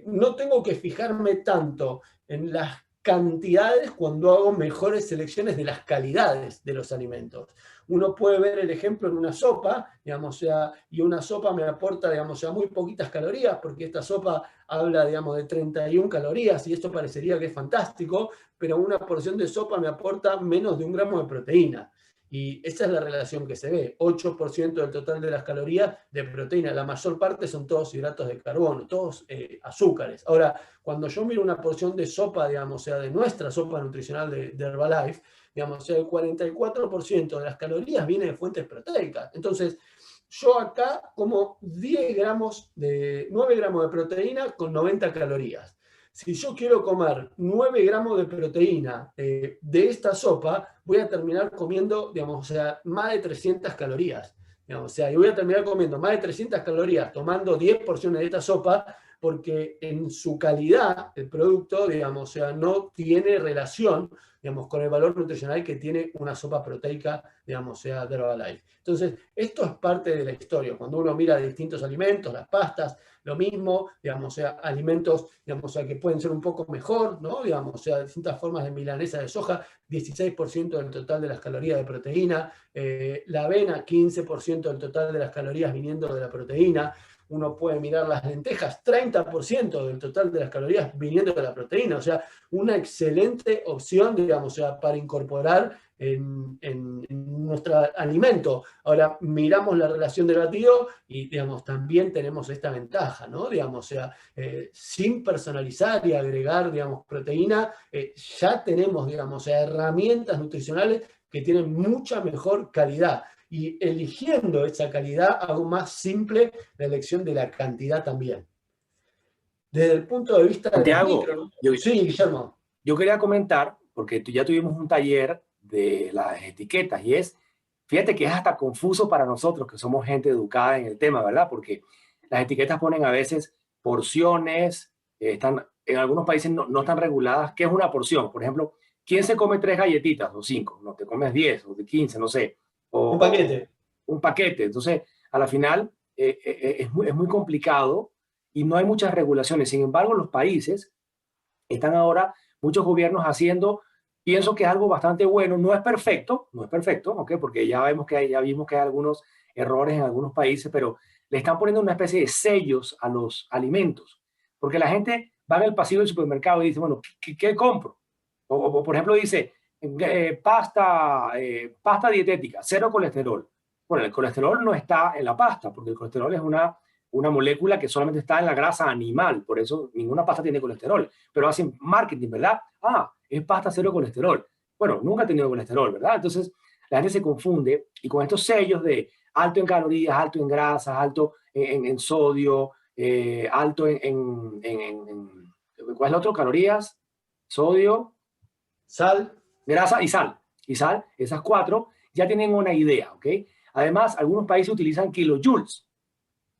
no tengo que fijarme tanto en las cantidades cuando hago mejores selecciones de las calidades de los alimentos. Uno puede ver el ejemplo en una sopa, digamos, y una sopa me aporta, digamos, muy poquitas calorías, porque esta sopa habla, digamos, de 31 calorías, y esto parecería que es fantástico, pero una porción de sopa me aporta menos de 1 gramo de proteína. Y esa es la relación que se ve, 8% del total de las calorías de proteína, la mayor parte son todos hidratos de carbono, todos azúcares. Ahora, cuando yo miro una porción de sopa, digamos, de nuestra sopa nutricional de Herbalife, digamos, el 44% de las calorías viene de fuentes proteicas. Entonces, yo acá como 9 gramos de proteína con 90 calorías. Si yo quiero comer 9 gramos de proteína de esta sopa, voy a terminar comiendo, digamos, más de 300 calorías. Digamos, y voy a terminar comiendo más de 300 calorías tomando 10 porciones de esta sopa, porque en su calidad el producto, digamos, no tiene relación, digamos, con el valor nutricional que tiene una sopa proteica, digamos, de Herbalife. Entonces, esto es parte de la historia. Cuando uno mira distintos alimentos, las pastas, lo mismo, digamos, alimentos, digamos, que pueden ser un poco mejor, ¿no? Digamos, distintas formas de milanesa de soja, 16% del total de las calorías de proteína, la avena, 15% del total de las calorías viniendo de la proteína. uno puede mirar las lentejas, 30% del total de las calorías viniendo de la proteína, o sea, una excelente opción, digamos, o sea, para incorporar en nuestro alimento. Ahora, miramos la relación del batido y, digamos, también tenemos esta ventaja, ¿no? Digamos, o sea, sin personalizar y agregar, digamos, proteína, ya tenemos, digamos, herramientas nutricionales que tienen mucha mejor calidad. Y eligiendo esa calidad, hago más simple la elección de la cantidad también. Desde el punto de vista de los Santiago, micros. Sí, Guillermo. yo quería comentar, porque ya tuvimos un taller de las etiquetas y fíjate que es hasta confuso para nosotros que somos gente educada en el tema, ¿verdad? Porque las etiquetas ponen a veces porciones, en algunos países no están reguladas. ¿Qué es una porción? Por ejemplo, ¿quién se come 3 galletitas o 5? No, te comes 10 o de 15, no sé. Un paquete. Un paquete. Entonces, a la final es muy complicado y no hay muchas regulaciones. Sin embargo, los países están ahora muchos gobiernos haciendo, pienso que es algo bastante bueno, no es perfecto, ¿ok? Porque ya vimos que hay algunos errores en algunos países, pero le están poniendo una especie de sellos a los alimentos, porque la gente va en el pasillo del supermercado y dice, bueno, ¿qué compro? Por ejemplo, dice, pasta dietética, cero colesterol. Bueno, el colesterol no está en la pasta, porque el colesterol es una molécula que solamente está en la grasa animal, por eso ninguna pasta tiene colesterol, pero hacen marketing, ¿verdad? Ah, es pasta cero colesterol. Bueno, nunca ha tenido colesterol, ¿verdad? Entonces la gente se confunde y con estos sellos de alto en calorías, alto en grasas, alto en sodio, alto ¿cuál es el otro? Calorías, sodio, Sal. grasa y sal, esas cuatro ya tienen una idea, ¿ok? Además, algunos países utilizan kilojoules,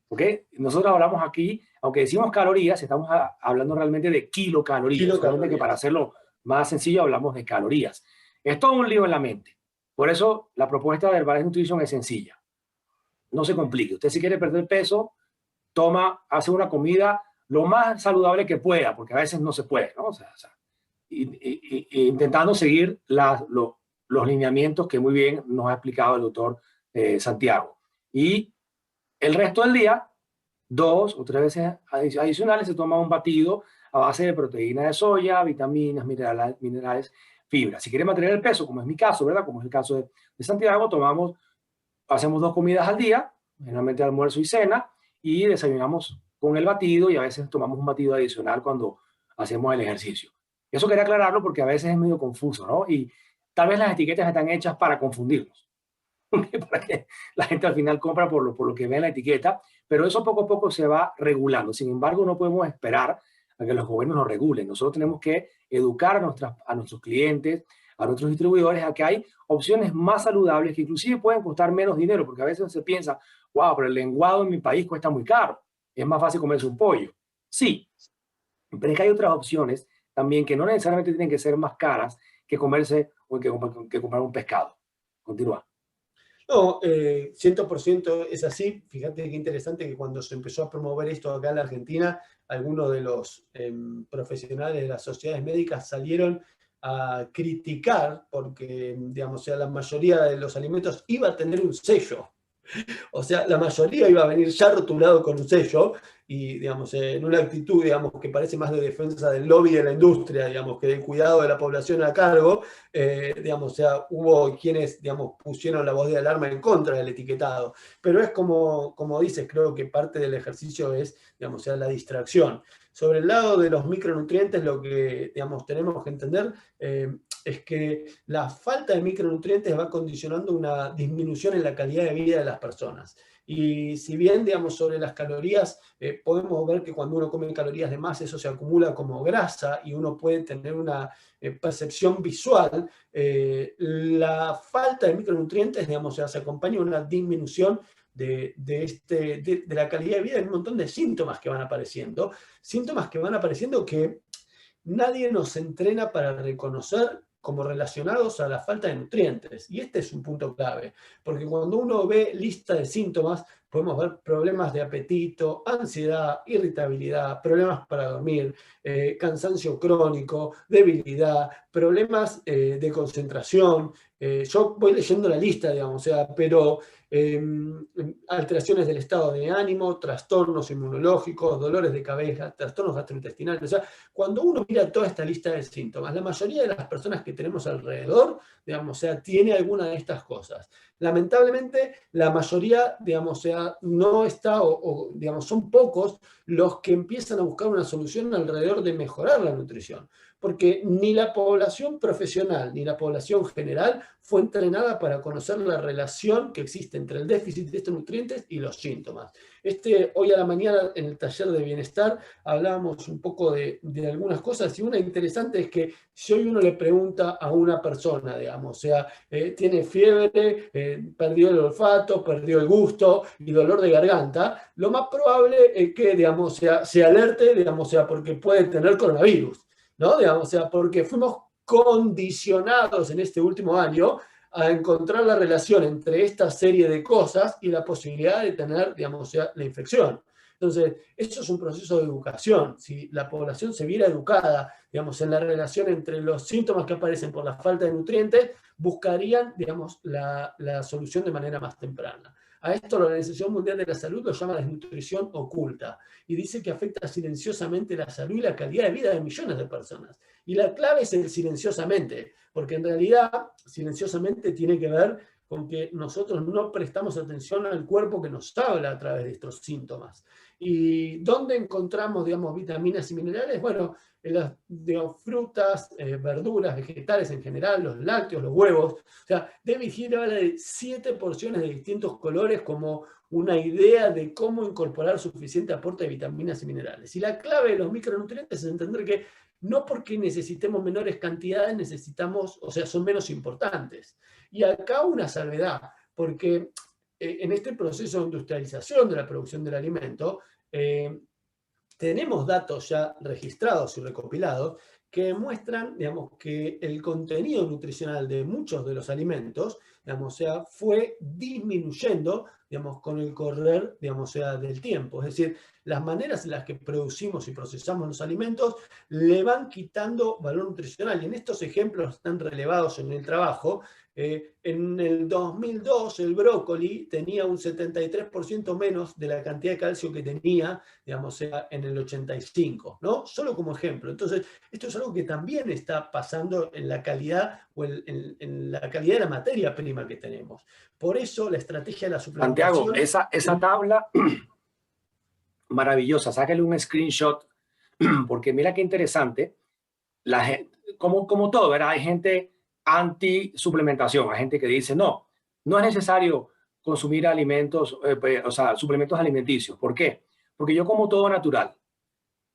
¿ok? Nosotros hablamos aquí, aunque decimos calorías, estamos hablando realmente de kilocalorías, solamente que para Kilocalorías. hacerlo más sencillo hablamos de calorías. Es todo un lío en la mente. Por eso la propuesta de Herbalife Nutrition es sencilla. No se complique. Usted si quiere perder peso, hace una comida lo más saludable que pueda, porque a veces no se puede, ¿no? Intentando seguir los lineamientos que muy bien nos ha explicado el doctor Santiago. Y el resto del día, 2 o 3 veces adicionales, se toma un batido a base de proteína de soya, vitaminas, minerales, fibra. Si quiere mantener el peso, como es mi caso, ¿verdad? Como es el caso de Santiago, hacemos 2 comidas al día, generalmente almuerzo y cena, y desayunamos con el batido y a veces tomamos un batido adicional cuando hacemos el ejercicio. Eso quería aclararlo porque a veces es medio confuso, ¿no? Y tal vez las etiquetas están hechas para confundirnos, para que la gente al final compra por lo que ve en la etiqueta, pero eso poco a poco se va regulando. Sin embargo, no podemos esperar a que los gobiernos nos regulen. Nosotros tenemos que educar a nuestros clientes, a nuestros distribuidores, a que hay opciones más saludables que inclusive pueden costar menos dinero, porque a veces se piensa, wow, pero el lenguado en mi país cuesta muy caro, es más fácil comerse un pollo. Sí, pero es que hay otras opciones también que no necesariamente tienen que ser más caras que comerse o que comprar un pescado. Continúa. No, 100% es así. Fíjate qué interesante que cuando se empezó a promover esto acá en la Argentina, algunos de los profesionales de las sociedades médicas salieron a criticar porque, digamos, o sea, la mayoría de los alimentos iba a tener un sello. O sea, la mayoría iba a venir ya rotulado con un sello y, digamos, en una actitud, digamos, que parece más de defensa del lobby de la industria, digamos, que del cuidado de la población a cargo, digamos, o sea, hubo quienes, digamos, pusieron la voz de alarma en contra del etiquetado. Pero es como dices, creo que parte del ejercicio es, digamos, o sea, la distracción. Sobre el lado de los micronutrientes, lo que, digamos, tenemos que entender es que la falta de micronutrientes va condicionando una disminución en la calidad de vida de las personas. Y si bien, digamos, sobre las calorías, podemos ver que cuando uno come calorías de más, eso se acumula como grasa y uno puede tener una percepción visual, la falta de micronutrientes, digamos, se acompaña de una disminución de la calidad de vida y un montón de síntomas que van apareciendo. Síntomas que van apareciendo que nadie nos entrena para reconocer como relacionados a la falta de nutrientes. Y este es un punto clave, porque cuando uno ve lista de síntomas, podemos ver problemas de apetito, ansiedad, irritabilidad, problemas para dormir, cansancio crónico, debilidad, problemas de concentración, yo voy leyendo la lista, digamos, o sea, pero alteraciones del estado de ánimo, trastornos inmunológicos, dolores de cabeza, trastornos gastrointestinales. O sea, cuando uno mira toda esta lista de síntomas, la mayoría de las personas que tenemos alrededor, digamos, o sea, tiene alguna de estas cosas. Lamentablemente, la mayoría, digamos, o sea, no está, digamos, son pocos los que empiezan a buscar una solución alrededor de mejorar la nutrición, porque ni la población profesional ni la población general fue entrenada para conocer la relación que existe entre el déficit de estos nutrientes y los síntomas. Hoy a la mañana en el taller de bienestar hablábamos un poco de algunas cosas, y una interesante es que si hoy uno le pregunta a una persona, digamos, o sea, tiene fiebre, perdió el olfato, perdió el gusto y dolor de garganta, lo más probable es que, digamos, se alerte, digamos, o sea, porque puede tener coronavirus, ¿no? Digamos, o sea, porque fuimos condicionados en este último año a encontrar la relación entre esta serie de cosas y la posibilidad de tener, digamos, o sea, la infección. Entonces, esto es un proceso de educación. Si la población se viera educada, digamos, en la relación entre los síntomas que aparecen por la falta de nutrientes, buscarían, digamos, la solución de manera más temprana. A esto la Organización Mundial de la Salud lo llama desnutrición oculta y dice que afecta silenciosamente la salud y la calidad de vida de millones de personas. Y la clave es el silenciosamente, porque en realidad silenciosamente tiene que ver con que nosotros no prestamos atención al cuerpo que nos habla a través de estos síntomas. ¿Y dónde encontramos, digamos, vitaminas y minerales? Bueno, en las, digamos, frutas, verduras, vegetales en general, los lácteos, los huevos. O sea, David Hill habla de 7 porciones de distintos colores como una idea de cómo incorporar suficiente aporte de vitaminas y minerales. Y la clave de los micronutrientes es entender que no porque necesitemos menores cantidades necesitamos, o sea, son menos importantes. Y acá una salvedad, porque en este proceso de industrialización de la producción del alimento, tenemos datos ya registrados y recopilados que muestran, digamos, que el contenido nutricional de muchos de los alimentos, digamos, o sea, fue disminuyendo, digamos, con el correr, digamos, o sea, del tiempo. Es decir, las maneras en las que producimos y procesamos los alimentos le van quitando valor nutricional. Y en estos ejemplos están relevados en el trabajo. En el 2002 el brócoli tenía un 73% menos de la cantidad de calcio que tenía, digamos, sea, en el 85, ¿no? Solo como ejemplo. Entonces, esto es algo que también está pasando en la calidad o en la calidad de la materia prima que tenemos. Por eso la estrategia de la Santiago, suplementación... esa tabla maravillosa, sácale un screenshot, porque mira qué interesante, la gente, como todo, ¿verdad? Hay gente anti-suplementación, hay gente que dice, no, no es necesario consumir alimentos, o sea, suplementos alimenticios. ¿Por qué? Porque yo como todo natural.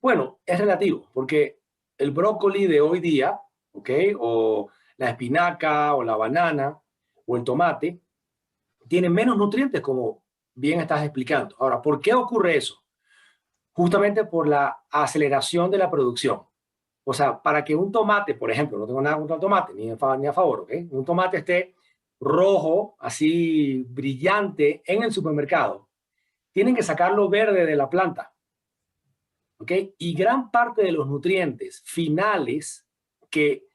Bueno, es relativo, porque el brócoli de hoy día, ¿ok? O la espinaca, o la banana, o el tomate, tienen menos nutrientes, como bien estás explicando. Ahora, ¿por qué ocurre eso? Justamente por la aceleración de la producción. O sea, para que un tomate, por ejemplo, no tengo nada contra el tomate, ni a favor, ¿ok? Un tomate esté rojo, así brillante en el supermercado, tienen que sacarlo verde de la planta, ¿ok? Y gran parte de los nutrientes finales que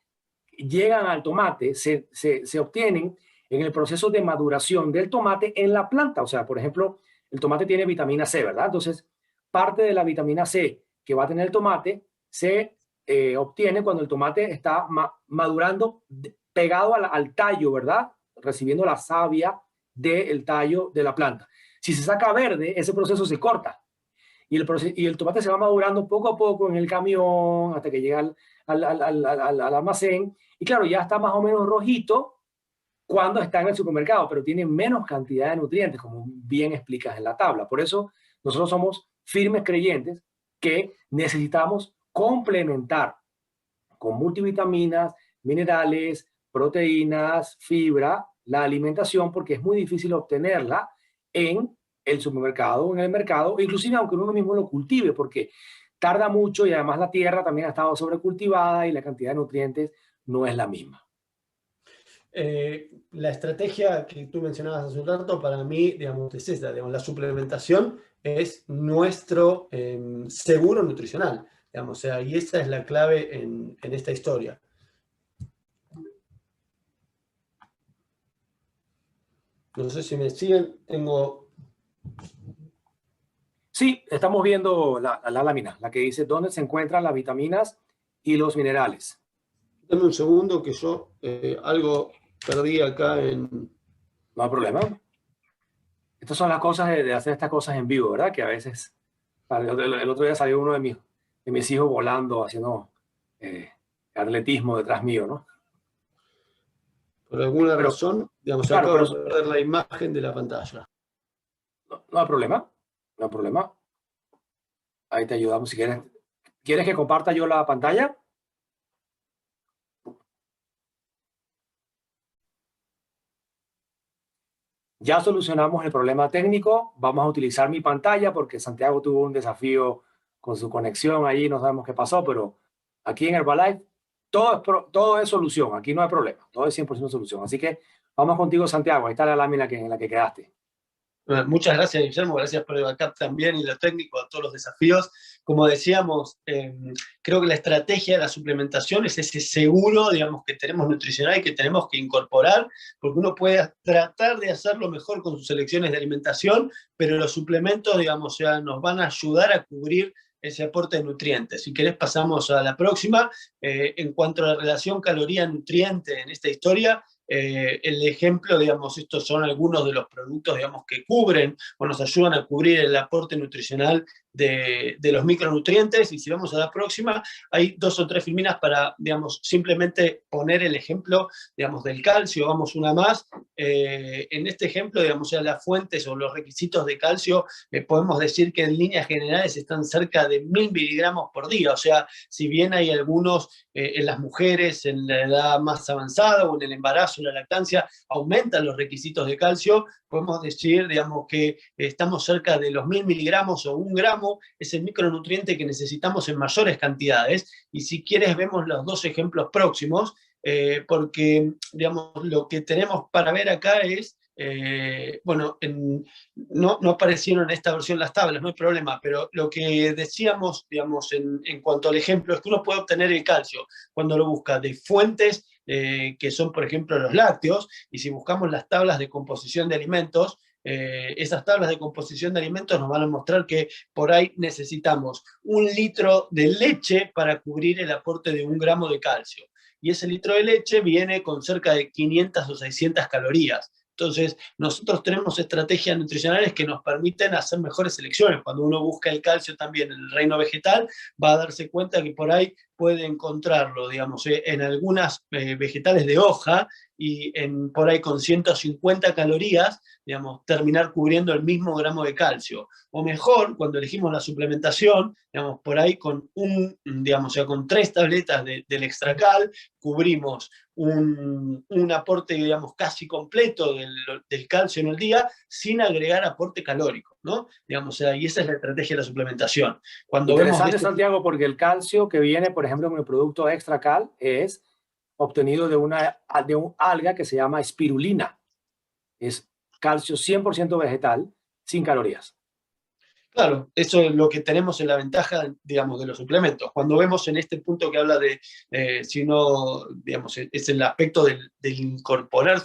llegan al tomate se obtienen en el proceso de maduración del tomate en la planta. O sea, por ejemplo, el tomate tiene vitamina C, ¿verdad? Entonces, parte de la vitamina C que va a tener el tomate se obtiene cuando el tomate está madurando pegado al tallo, ¿verdad? Recibiendo la savia del tallo de la planta. Si se saca verde, ese proceso se corta y el tomate se va madurando poco a poco en el camión hasta que llega al almacén. Y claro, ya está más o menos rojito cuando está en el supermercado, pero tiene menos cantidad de nutrientes, como bien explicas en la tabla. Por eso nosotros somos firmes creyentes que necesitamos complementar con multivitaminas, minerales, proteínas, fibra, la alimentación, porque es muy difícil obtenerla en el supermercado o en el mercado, inclusive aunque uno mismo lo cultive, porque tarda mucho y además la tierra también ha estado sobrecultivada y la cantidad de nutrientes no es la misma. La estrategia que tú mencionabas hace un rato, para mí, digamos, es esta, digamos, la suplementación es nuestro seguro nutricional, digamos, o sea, y esa es la clave en esta historia. No sé si me siguen, tengo... Sí, estamos viendo la lámina, la que dice dónde se encuentran las vitaminas y los minerales. Dame un segundo que yo algo perdí acá en... No hay problema. Estas son las cosas de hacer estas cosas en vivo, ¿verdad? Que a veces, el otro día salió uno de mis hijos volando, haciendo eh, atletismo detrás mío, ¿no? Por alguna Pero, razón, digamos, claro, acabo pero de perder la imagen de la pantalla. no hay problema, no hay problema. Ahí te ayudamos si quieres. ¿Quieres que comparta yo la pantalla? Ya solucionamos el problema técnico. Vamos a utilizar mi pantalla porque Santiago tuvo un desafío con su conexión ahí, no sabemos qué pasó, pero aquí en Herbalife todo es solución. Aquí no hay problema. Todo es 100% solución. Así que vamos contigo, Santiago. Ahí está la lámina en la que quedaste. Bueno, muchas gracias, Guillermo, gracias por el backup también y lo técnico a todos los desafíos. Como decíamos, creo que la estrategia de la suplementación es ese seguro, digamos, que tenemos nutricional y que tenemos que incorporar, porque uno puede tratar de hacerlo mejor con sus elecciones de alimentación, pero los suplementos, digamos, ya nos van a ayudar a cubrir ese aporte de nutrientes. Si querés pasamos a la próxima. En cuanto a la relación caloría-nutriente en esta historia, el ejemplo, digamos, estos son algunos de los productos, digamos, que cubren o nos ayudan a cubrir el aporte nutricional de los micronutrientes. Y si vamos a la próxima, hay 2 o 3 filminas para, digamos, simplemente poner el ejemplo, digamos, del calcio. Vamos una más. En este ejemplo, digamos, ya las fuentes o los requisitos de calcio, podemos decir que en líneas generales están cerca de 1000 miligramos por día. O sea, si bien hay algunos en las mujeres en la edad más avanzada o en el embarazo, en la lactancia, aumentan los requisitos de calcio, podemos decir, digamos, que estamos cerca de los 1000 miligramos o 1 gramo, es el micronutriente que necesitamos en mayores cantidades. Y si quieres, vemos los 2 ejemplos próximos, porque, digamos, lo que tenemos para ver acá es, bueno, no aparecieron en esta versión las tablas, no hay problema, pero lo que decíamos, digamos, en cuanto al ejemplo, es que uno puede obtener el calcio cuando lo busca de fuentes que son, por ejemplo, los lácteos, y si buscamos las tablas de composición de alimentos, esas tablas de composición de alimentos nos van a mostrar que por ahí necesitamos 1 litro de leche para cubrir el aporte de 1 gramo de calcio. Y ese litro de leche viene con cerca de 500 o 600 calorías. Entonces, nosotros tenemos estrategias nutricionales que nos permiten hacer mejores elecciones. Cuando uno busca el calcio también en el reino vegetal, va a darse cuenta que por ahí puede encontrarlo, digamos, en algunas vegetales de hoja y por ahí con 150 calorías, digamos, terminar cubriendo el mismo gramo de calcio. O mejor, cuando elegimos la suplementación, digamos, por ahí digamos, o sea, con 3 tabletas del Extracal, cubrimos un aporte, digamos, casi completo del calcio en el día, sin agregar aporte calórico, ¿no? Digamos, o sea, y esa es la estrategia de la suplementación. Cuando vemos de Interesante, Santiago, porque el calcio que viene, por ejemplo, en el producto Extra Cal es obtenido de un alga que se llama espirulina. Es calcio 100% vegetal, sin calorías. Claro, eso es lo que tenemos en la ventaja, digamos, de los suplementos. Cuando vemos en este punto que habla de, si no, digamos, es el aspecto del incorporar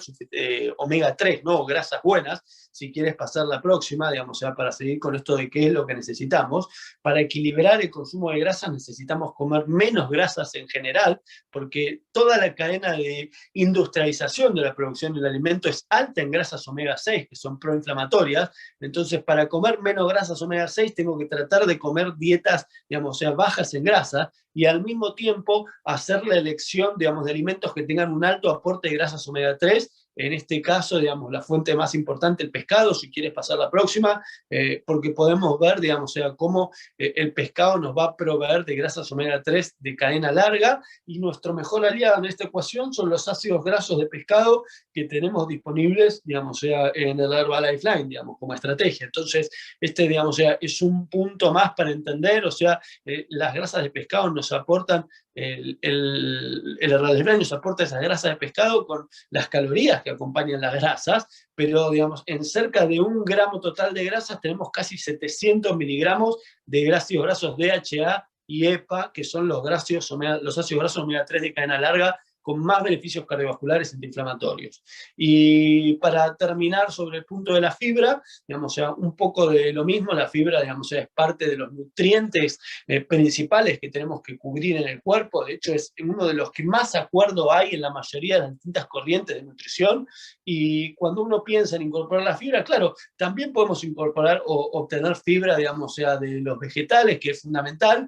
omega 3, ¿no? Grasas buenas, si quieres pasar la próxima, digamos, o sea, para seguir con esto de qué es lo que necesitamos. Para equilibrar el consumo de grasas necesitamos comer menos grasas en general, porque toda la cadena de industrialización de la producción del alimento es alta en grasas omega 6, que son proinflamatorias. Entonces, para comer menos grasas omega 6, tengo que tratar de comer dietas, digamos, o sea, bajas en grasa, y al mismo tiempo hacer la elección, digamos, de alimentos que tengan un alto aporte de grasas omega 3. En este caso, digamos, la fuente más importante, el pescado, si quieres pasar la próxima, porque podemos ver, digamos, o sea, cómo el pescado nos va a proveer de grasas omega 3 de cadena larga, y nuestro mejor aliado en esta ecuación son los ácidos grasos de pescado que tenemos disponibles, digamos, o sea, en el Herbalife Line, digamos, como estrategia. Entonces, digamos, o sea, es un punto más para entender, o sea, las grasas de pescado nos aportan, el Herbalife Line nos aporta esas grasas de pescado con las calorías que acompañan las grasas, pero, digamos, en cerca de 1 gramo total de grasas tenemos casi 700 miligramos de ácidos grasos DHA y EPA, que son los ácidos grasos omega 3 de cadena larga, con más beneficios cardiovasculares y antiinflamatorios. Y para terminar sobre el punto de la fibra, digamos, o sea, un poco de lo mismo, la fibra, digamos, o sea, es parte de los nutrientes principales que tenemos que cubrir en el cuerpo. De hecho, es uno de los que más acuerdo hay en la mayoría de las distintas corrientes de nutrición. Y cuando uno piensa en incorporar la fibra, claro, también podemos incorporar o obtener fibra, digamos, o sea, de los vegetales, que es fundamental,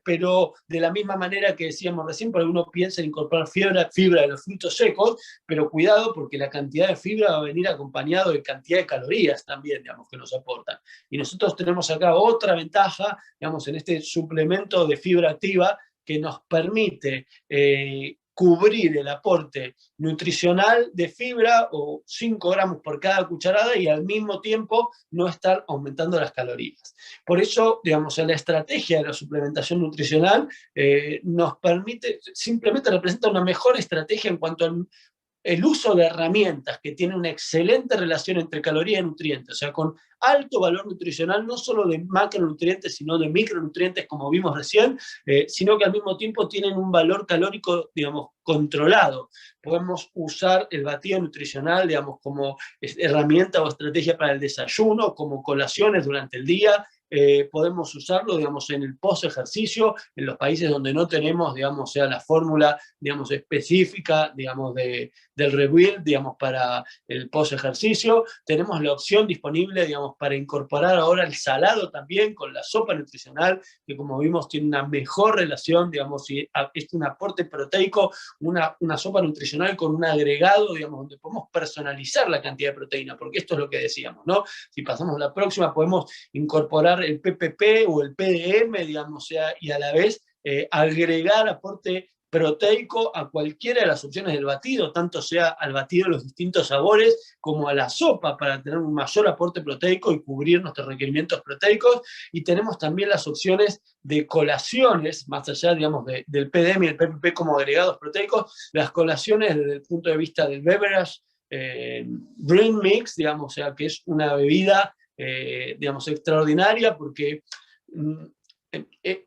pero de la misma manera que decíamos recién, porque uno piensa en incorporar fibra de los frutos secos, pero cuidado porque la cantidad de fibra va a venir acompañado de cantidad de calorías también, digamos, que nos aportan. Y nosotros tenemos acá otra ventaja, digamos, en este suplemento de fibra activa que nos permite cubrir el aporte nutricional de fibra o 5 gramos por cada cucharada y al mismo tiempo no estar aumentando las calorías. Por eso, digamos, la estrategia de la suplementación nutricional nos permite, simplemente representa una mejor estrategia en cuanto al el uso de herramientas que tienen una excelente relación entre caloría y nutrientes, o sea, con alto valor nutricional, no solo de macronutrientes, sino de micronutrientes, como vimos recién, sino que al mismo tiempo tienen un valor calórico, digamos, controlado. Podemos usar el batido nutricional, digamos, como herramienta o estrategia para el desayuno, como colaciones durante el día. Podemos usarlo, digamos, en el post-ejercicio, en los países donde no tenemos, digamos, o sea, la fórmula, digamos, específica, digamos, del rebuild, digamos, para el post-ejercicio. Tenemos la opción disponible, digamos, para incorporar ahora el salado también con la sopa nutricional, que como vimos tiene una mejor relación, digamos, si es un aporte proteico, una sopa nutricional con un agregado, digamos, donde podemos personalizar la cantidad de proteína, porque esto es lo que decíamos, ¿no? Si pasamos a la próxima, podemos incorporar el PPP o el PDM, digamos, o sea, y a la vez agregar aporte proteico a cualquiera de las opciones del batido, tanto sea al batido de los distintos sabores como a la sopa para tener un mayor aporte proteico y cubrir nuestros requerimientos proteicos. Y tenemos también las opciones de colaciones, más allá, digamos, del PDM y el PPP como agregados proteicos, las colaciones desde el punto de vista del beverage Green Mix, digamos, o sea, que es una bebida, digamos, extraordinaria porque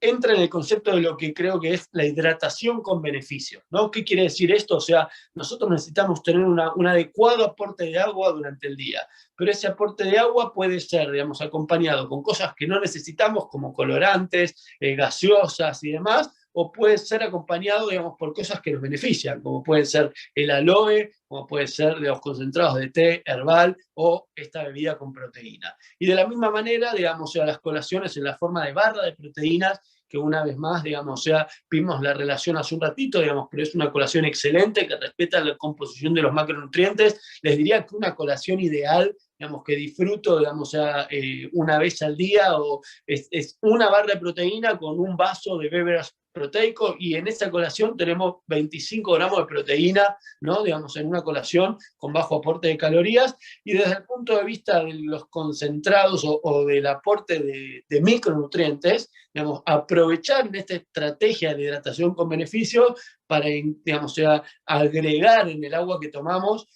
entra en el concepto de lo que creo que es la hidratación con beneficio, ¿no? ¿Qué quiere decir esto? O sea, nosotros necesitamos tener un adecuado aporte de agua durante el día, pero ese aporte de agua puede ser, digamos, acompañado con cosas que no necesitamos, como colorantes, gaseosas y demás, o puede ser acompañado, digamos, por cosas que nos benefician, como pueden ser el aloe, como puede ser de los concentrados de té herbal o esta bebida con proteína. Y de la misma manera, digamos, o sea, las colaciones en la forma de barra de proteínas, que una vez más, digamos, o sea, vimos la relación hace un ratito, digamos, pero es una colación excelente que respeta la composición de los macronutrientes. Les diría que una colación ideal, digamos, que disfruto, digamos, o sea, una vez al día, o es una barra de proteína con un vaso de beverage proteico, y en esa colación tenemos 25 gramos de proteína, ¿no? Digamos, en una colación con bajo aporte de calorías. Y desde el punto de vista de los concentrados o del aporte de micronutrientes, digamos, aprovechar en esta estrategia de hidratación con beneficio para, digamos, o sea, agregar en el agua que tomamos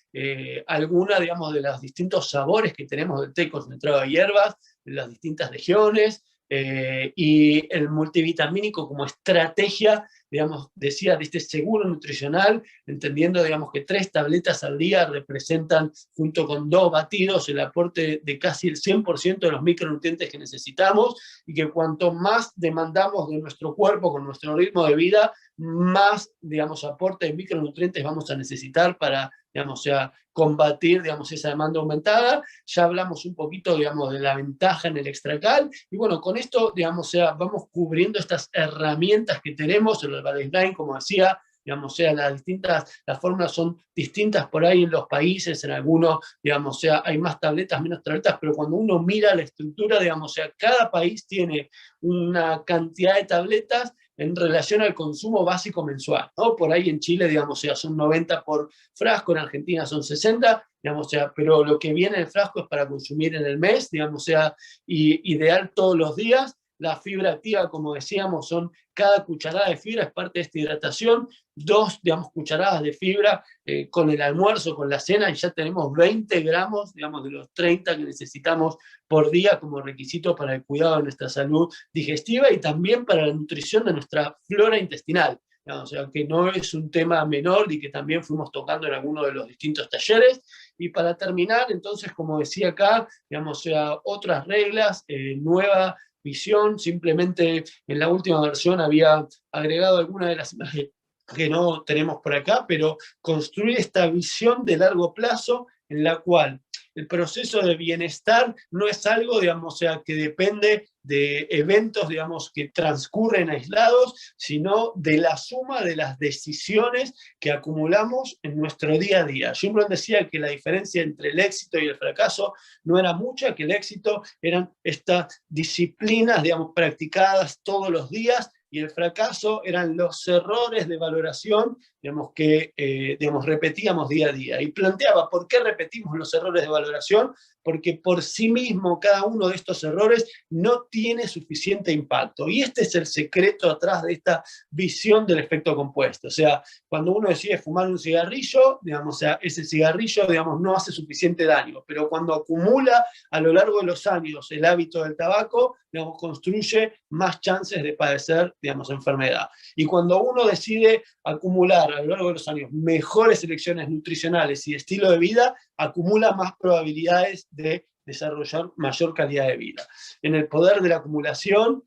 alguna, digamos, de los distintos sabores que tenemos del té concentrado de hierbas, de las distintas regiones, y el multivitamínico como estrategia, digamos, decía, de este seguro nutricional, entendiendo, digamos, que 3 tabletas al día representan, junto con 2 batidos, el aporte de casi el 100% de los micronutrientes que necesitamos, y que cuanto más demandamos de nuestro cuerpo con nuestro ritmo de vida, más, digamos, aporte de micronutrientes vamos a necesitar para, digamos, o sea, combatir, digamos, esa demanda aumentada. Ya hablamos un poquito, digamos, de la ventaja en el extracal, y bueno, con esto, digamos, o sea, vamos cubriendo estas herramientas que tenemos en el baseline, como decía, digamos, o sea, las fórmulas son distintas por ahí en los países, en algunos, digamos, o sea, hay más tabletas, menos tabletas, pero cuando uno mira la estructura, digamos, o sea, cada país tiene una cantidad de tabletas en relación al consumo básico mensual, ¿no? Por ahí en Chile, digamos, o sea, son 90 por frasco, en Argentina son 60, digamos, o sea, pero lo que viene en el frasco es para consumir en el mes, digamos, o sea, y ideal todos los días. La fibra activa, como decíamos, son cada cucharada de fibra es parte de esta hidratación, 2, digamos, cucharadas de fibra con el almuerzo, con la cena, y ya tenemos 20 gramos, digamos, de los 30 que necesitamos por día como requisito para el cuidado de nuestra salud digestiva y también para la nutrición de nuestra flora intestinal. ¿no? O sea, que no es un tema menor y que también fuimos tocando en algunos de los distintos talleres. Y para terminar, entonces, como decía acá, digamos, o sea, otras reglas, nueva visión, simplemente en la última versión había agregado algunas de las imágenes que no tenemos por acá, pero construir esta visión de largo plazo en la cual el proceso de bienestar no es algo, digamos, o sea, que depende de eventos, digamos, que transcurren aislados, sino de la suma de las decisiones que acumulamos en nuestro día a día. Jim Rohn decía que la diferencia entre el éxito y el fracaso no era mucha, que el éxito eran estas disciplinas, digamos, practicadas todos los días, y el fracaso eran los errores de valoración, digamos, que digamos, repetíamos día a día. Y planteaba, ¿por qué repetimos los errores de valoración? Porque por sí mismo cada uno de estos errores no tiene suficiente impacto. Y este es el secreto atrás de esta visión del efecto compuesto. O sea, cuando uno decide fumar un cigarrillo, digamos, o sea, ese cigarrillo, digamos, no hace suficiente daño, pero cuando acumula a lo largo de los años el hábito del tabaco, digamos, construye más chances de padecer, digamos, enfermedad. Y cuando uno decide acumular a lo largo de los años mejores elecciones nutricionales y estilo de vida, acumula más probabilidades de desarrollar mayor calidad de vida. En el poder de la acumulación,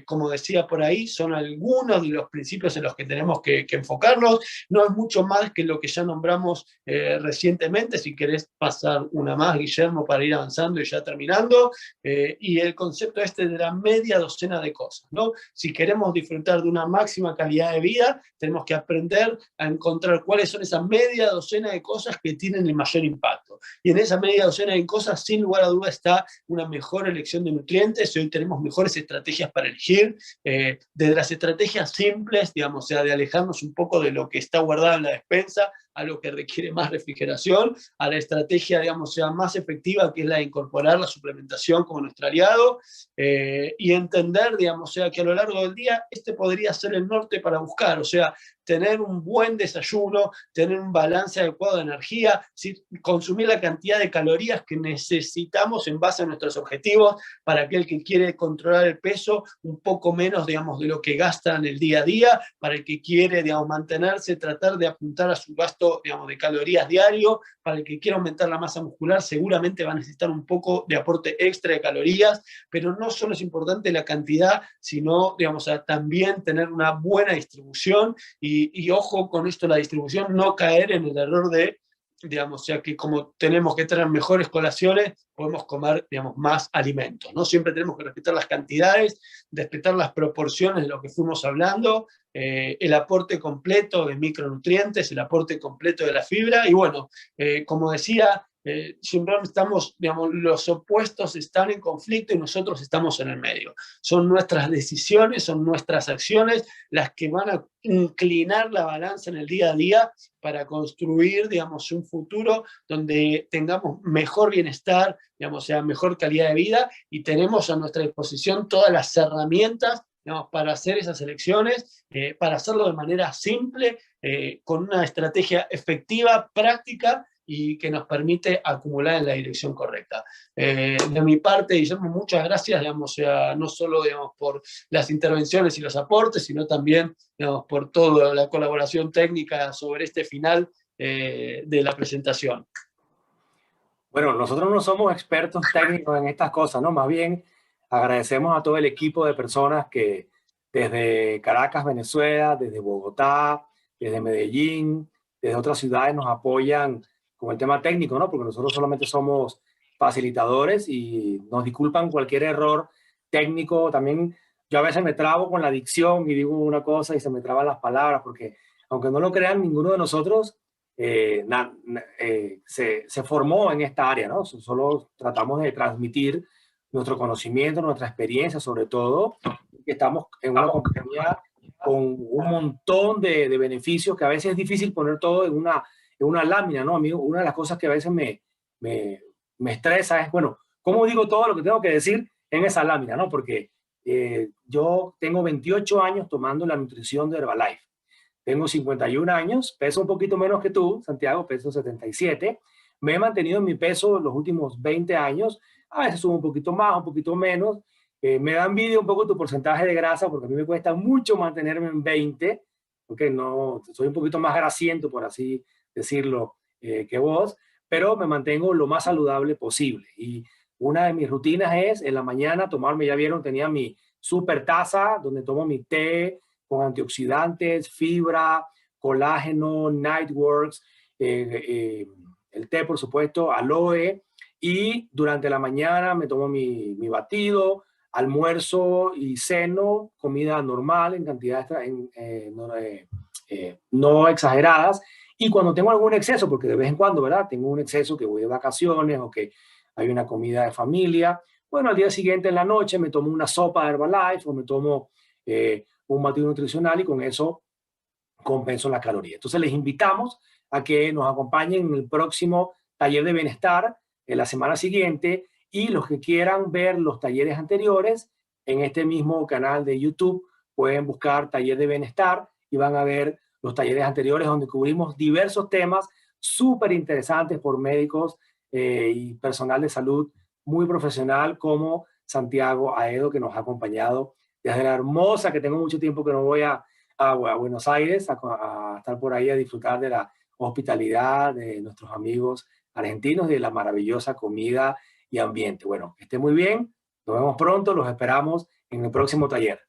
como decía por ahí, son algunos de los principios en los que tenemos que enfocarnos. No es mucho más que lo que ya nombramos recientemente. Si querés pasar una más, Guillermo, para ir avanzando y ya terminando. Y el concepto este de la media docena de cosas, ¿no? Si queremos disfrutar de una máxima calidad de vida, tenemos que aprender a encontrar cuáles son esas media docena de cosas que tienen el mayor impacto. Y en esa media docena de cosas, sin lugar a duda, está una mejor elección de nutrientes. Y hoy tenemos mejores estrategias para elegir, desde las estrategias simples, digamos, o sea, de alejarnos un poco de lo que está guardado en la despensa, a lo que requiere más refrigeración, a la estrategia, digamos, sea más efectiva, que es la de incorporar la suplementación como nuestro aliado, y entender, digamos, o sea, que a lo largo del día este podría ser el norte para buscar, o sea, tener un buen desayuno, tener un balance adecuado de energía, consumir la cantidad de calorías que necesitamos en base a nuestros objetivos. Para aquel que quiere controlar el peso, un poco menos, digamos, de lo que gasta en el día a día. Para el que quiere, digamos, mantenerse, tratar de apuntar a su gasto, digamos, de calorías diario. Para el que quiere aumentar la masa muscular, seguramente va a necesitar un poco de aporte extra de calorías, pero no solo es importante la cantidad, sino, digamos, también tener una buena distribución. Y ojo con esto, la distribución, no caer en el error de, digamos, ya que como tenemos que tener mejores colaciones, podemos comer, digamos, más alimentos, ¿no? Siempre tenemos que respetar las cantidades, respetar las proporciones de lo que fuimos hablando, el aporte completo de micronutrientes, el aporte completo de la fibra, y bueno, como decía, siempre estamos, digamos, los opuestos están en conflicto y nosotros estamos en el medio. Son nuestras decisiones, son nuestras acciones las que van a inclinar la balanza en el día a día para construir, digamos, un futuro donde tengamos mejor bienestar, digamos, sea mejor calidad de vida, y tenemos a nuestra disposición todas las herramientas, digamos, para hacer esas elecciones, para hacerlo de manera simple, con una estrategia efectiva, práctica, y que nos permite acumular en la dirección correcta. De mi parte, Guillermo, muchas gracias, digamos, no solo, digamos, por las intervenciones y los aportes, sino también, digamos, por toda la colaboración técnica sobre este final de la presentación. Bueno, nosotros no somos expertos técnicos en estas cosas, ¿no? Más bien agradecemos a todo el equipo de personas que desde Caracas, Venezuela, desde Bogotá, desde Medellín, desde otras ciudades nos apoyan con el tema técnico, ¿no? Porque nosotros solamente somos facilitadores y nos disculpan cualquier error técnico. También yo a veces me trabo con la dicción y digo una cosa y se me traban las palabras, porque aunque no lo crean, ninguno de nosotros se formó en esta área, ¿no? Solo tratamos de transmitir nuestro conocimiento, nuestra experiencia, sobre todo, que estamos en una compañía con un montón de beneficios que a veces es difícil poner todo en una lámina, ¿no, amigo? Una de las cosas que a veces me estresa es, bueno, ¿cómo digo todo lo que tengo que decir en esa lámina, ¿no? Porque yo tengo 28 años tomando la nutrición de Herbalife. Tengo 51 años, peso un poquito menos que tú, Santiago, peso 77. Me he mantenido en mi peso los últimos 20 años. A veces subo un poquito más, un poquito menos. Me da envidia un poco tu porcentaje de grasa porque a mí me cuesta mucho mantenerme en 20. ¿ok? No, soy un poquito más grasiento, por así decirlo, que vos, pero me mantengo lo más saludable posible. Y una de mis rutinas es en la mañana tomarme, ya vieron, tenía mi super taza donde tomo mi té con antioxidantes, fibra, colágeno, Nightworks, el té, por supuesto, aloe. Y durante la mañana me tomo mi batido, almuerzo y ceno, comida normal en cantidades no exageradas. Y cuando tengo algún exceso, porque de vez en cuando, ¿verdad? Tengo un exceso que voy de vacaciones o que hay una comida de familia, bueno, al día siguiente en la noche me tomo una sopa de Herbalife o me tomo un batido nutricional y con eso compenso la caloría. Entonces les invitamos a que nos acompañen en el próximo taller de bienestar en la semana siguiente y los que quieran ver los talleres anteriores en este mismo canal de YouTube pueden buscar taller de bienestar y van a ver los talleres anteriores donde cubrimos diversos temas súper interesantes por médicos y personal de salud muy profesional como Santiago Aedo que nos ha acompañado desde la hermosa, que tengo mucho tiempo que no voy a Buenos Aires, a estar por ahí a disfrutar de la hospitalidad de nuestros amigos argentinos y de la maravillosa comida y ambiente. Bueno, que esté muy bien, nos vemos pronto, los esperamos en el próximo taller.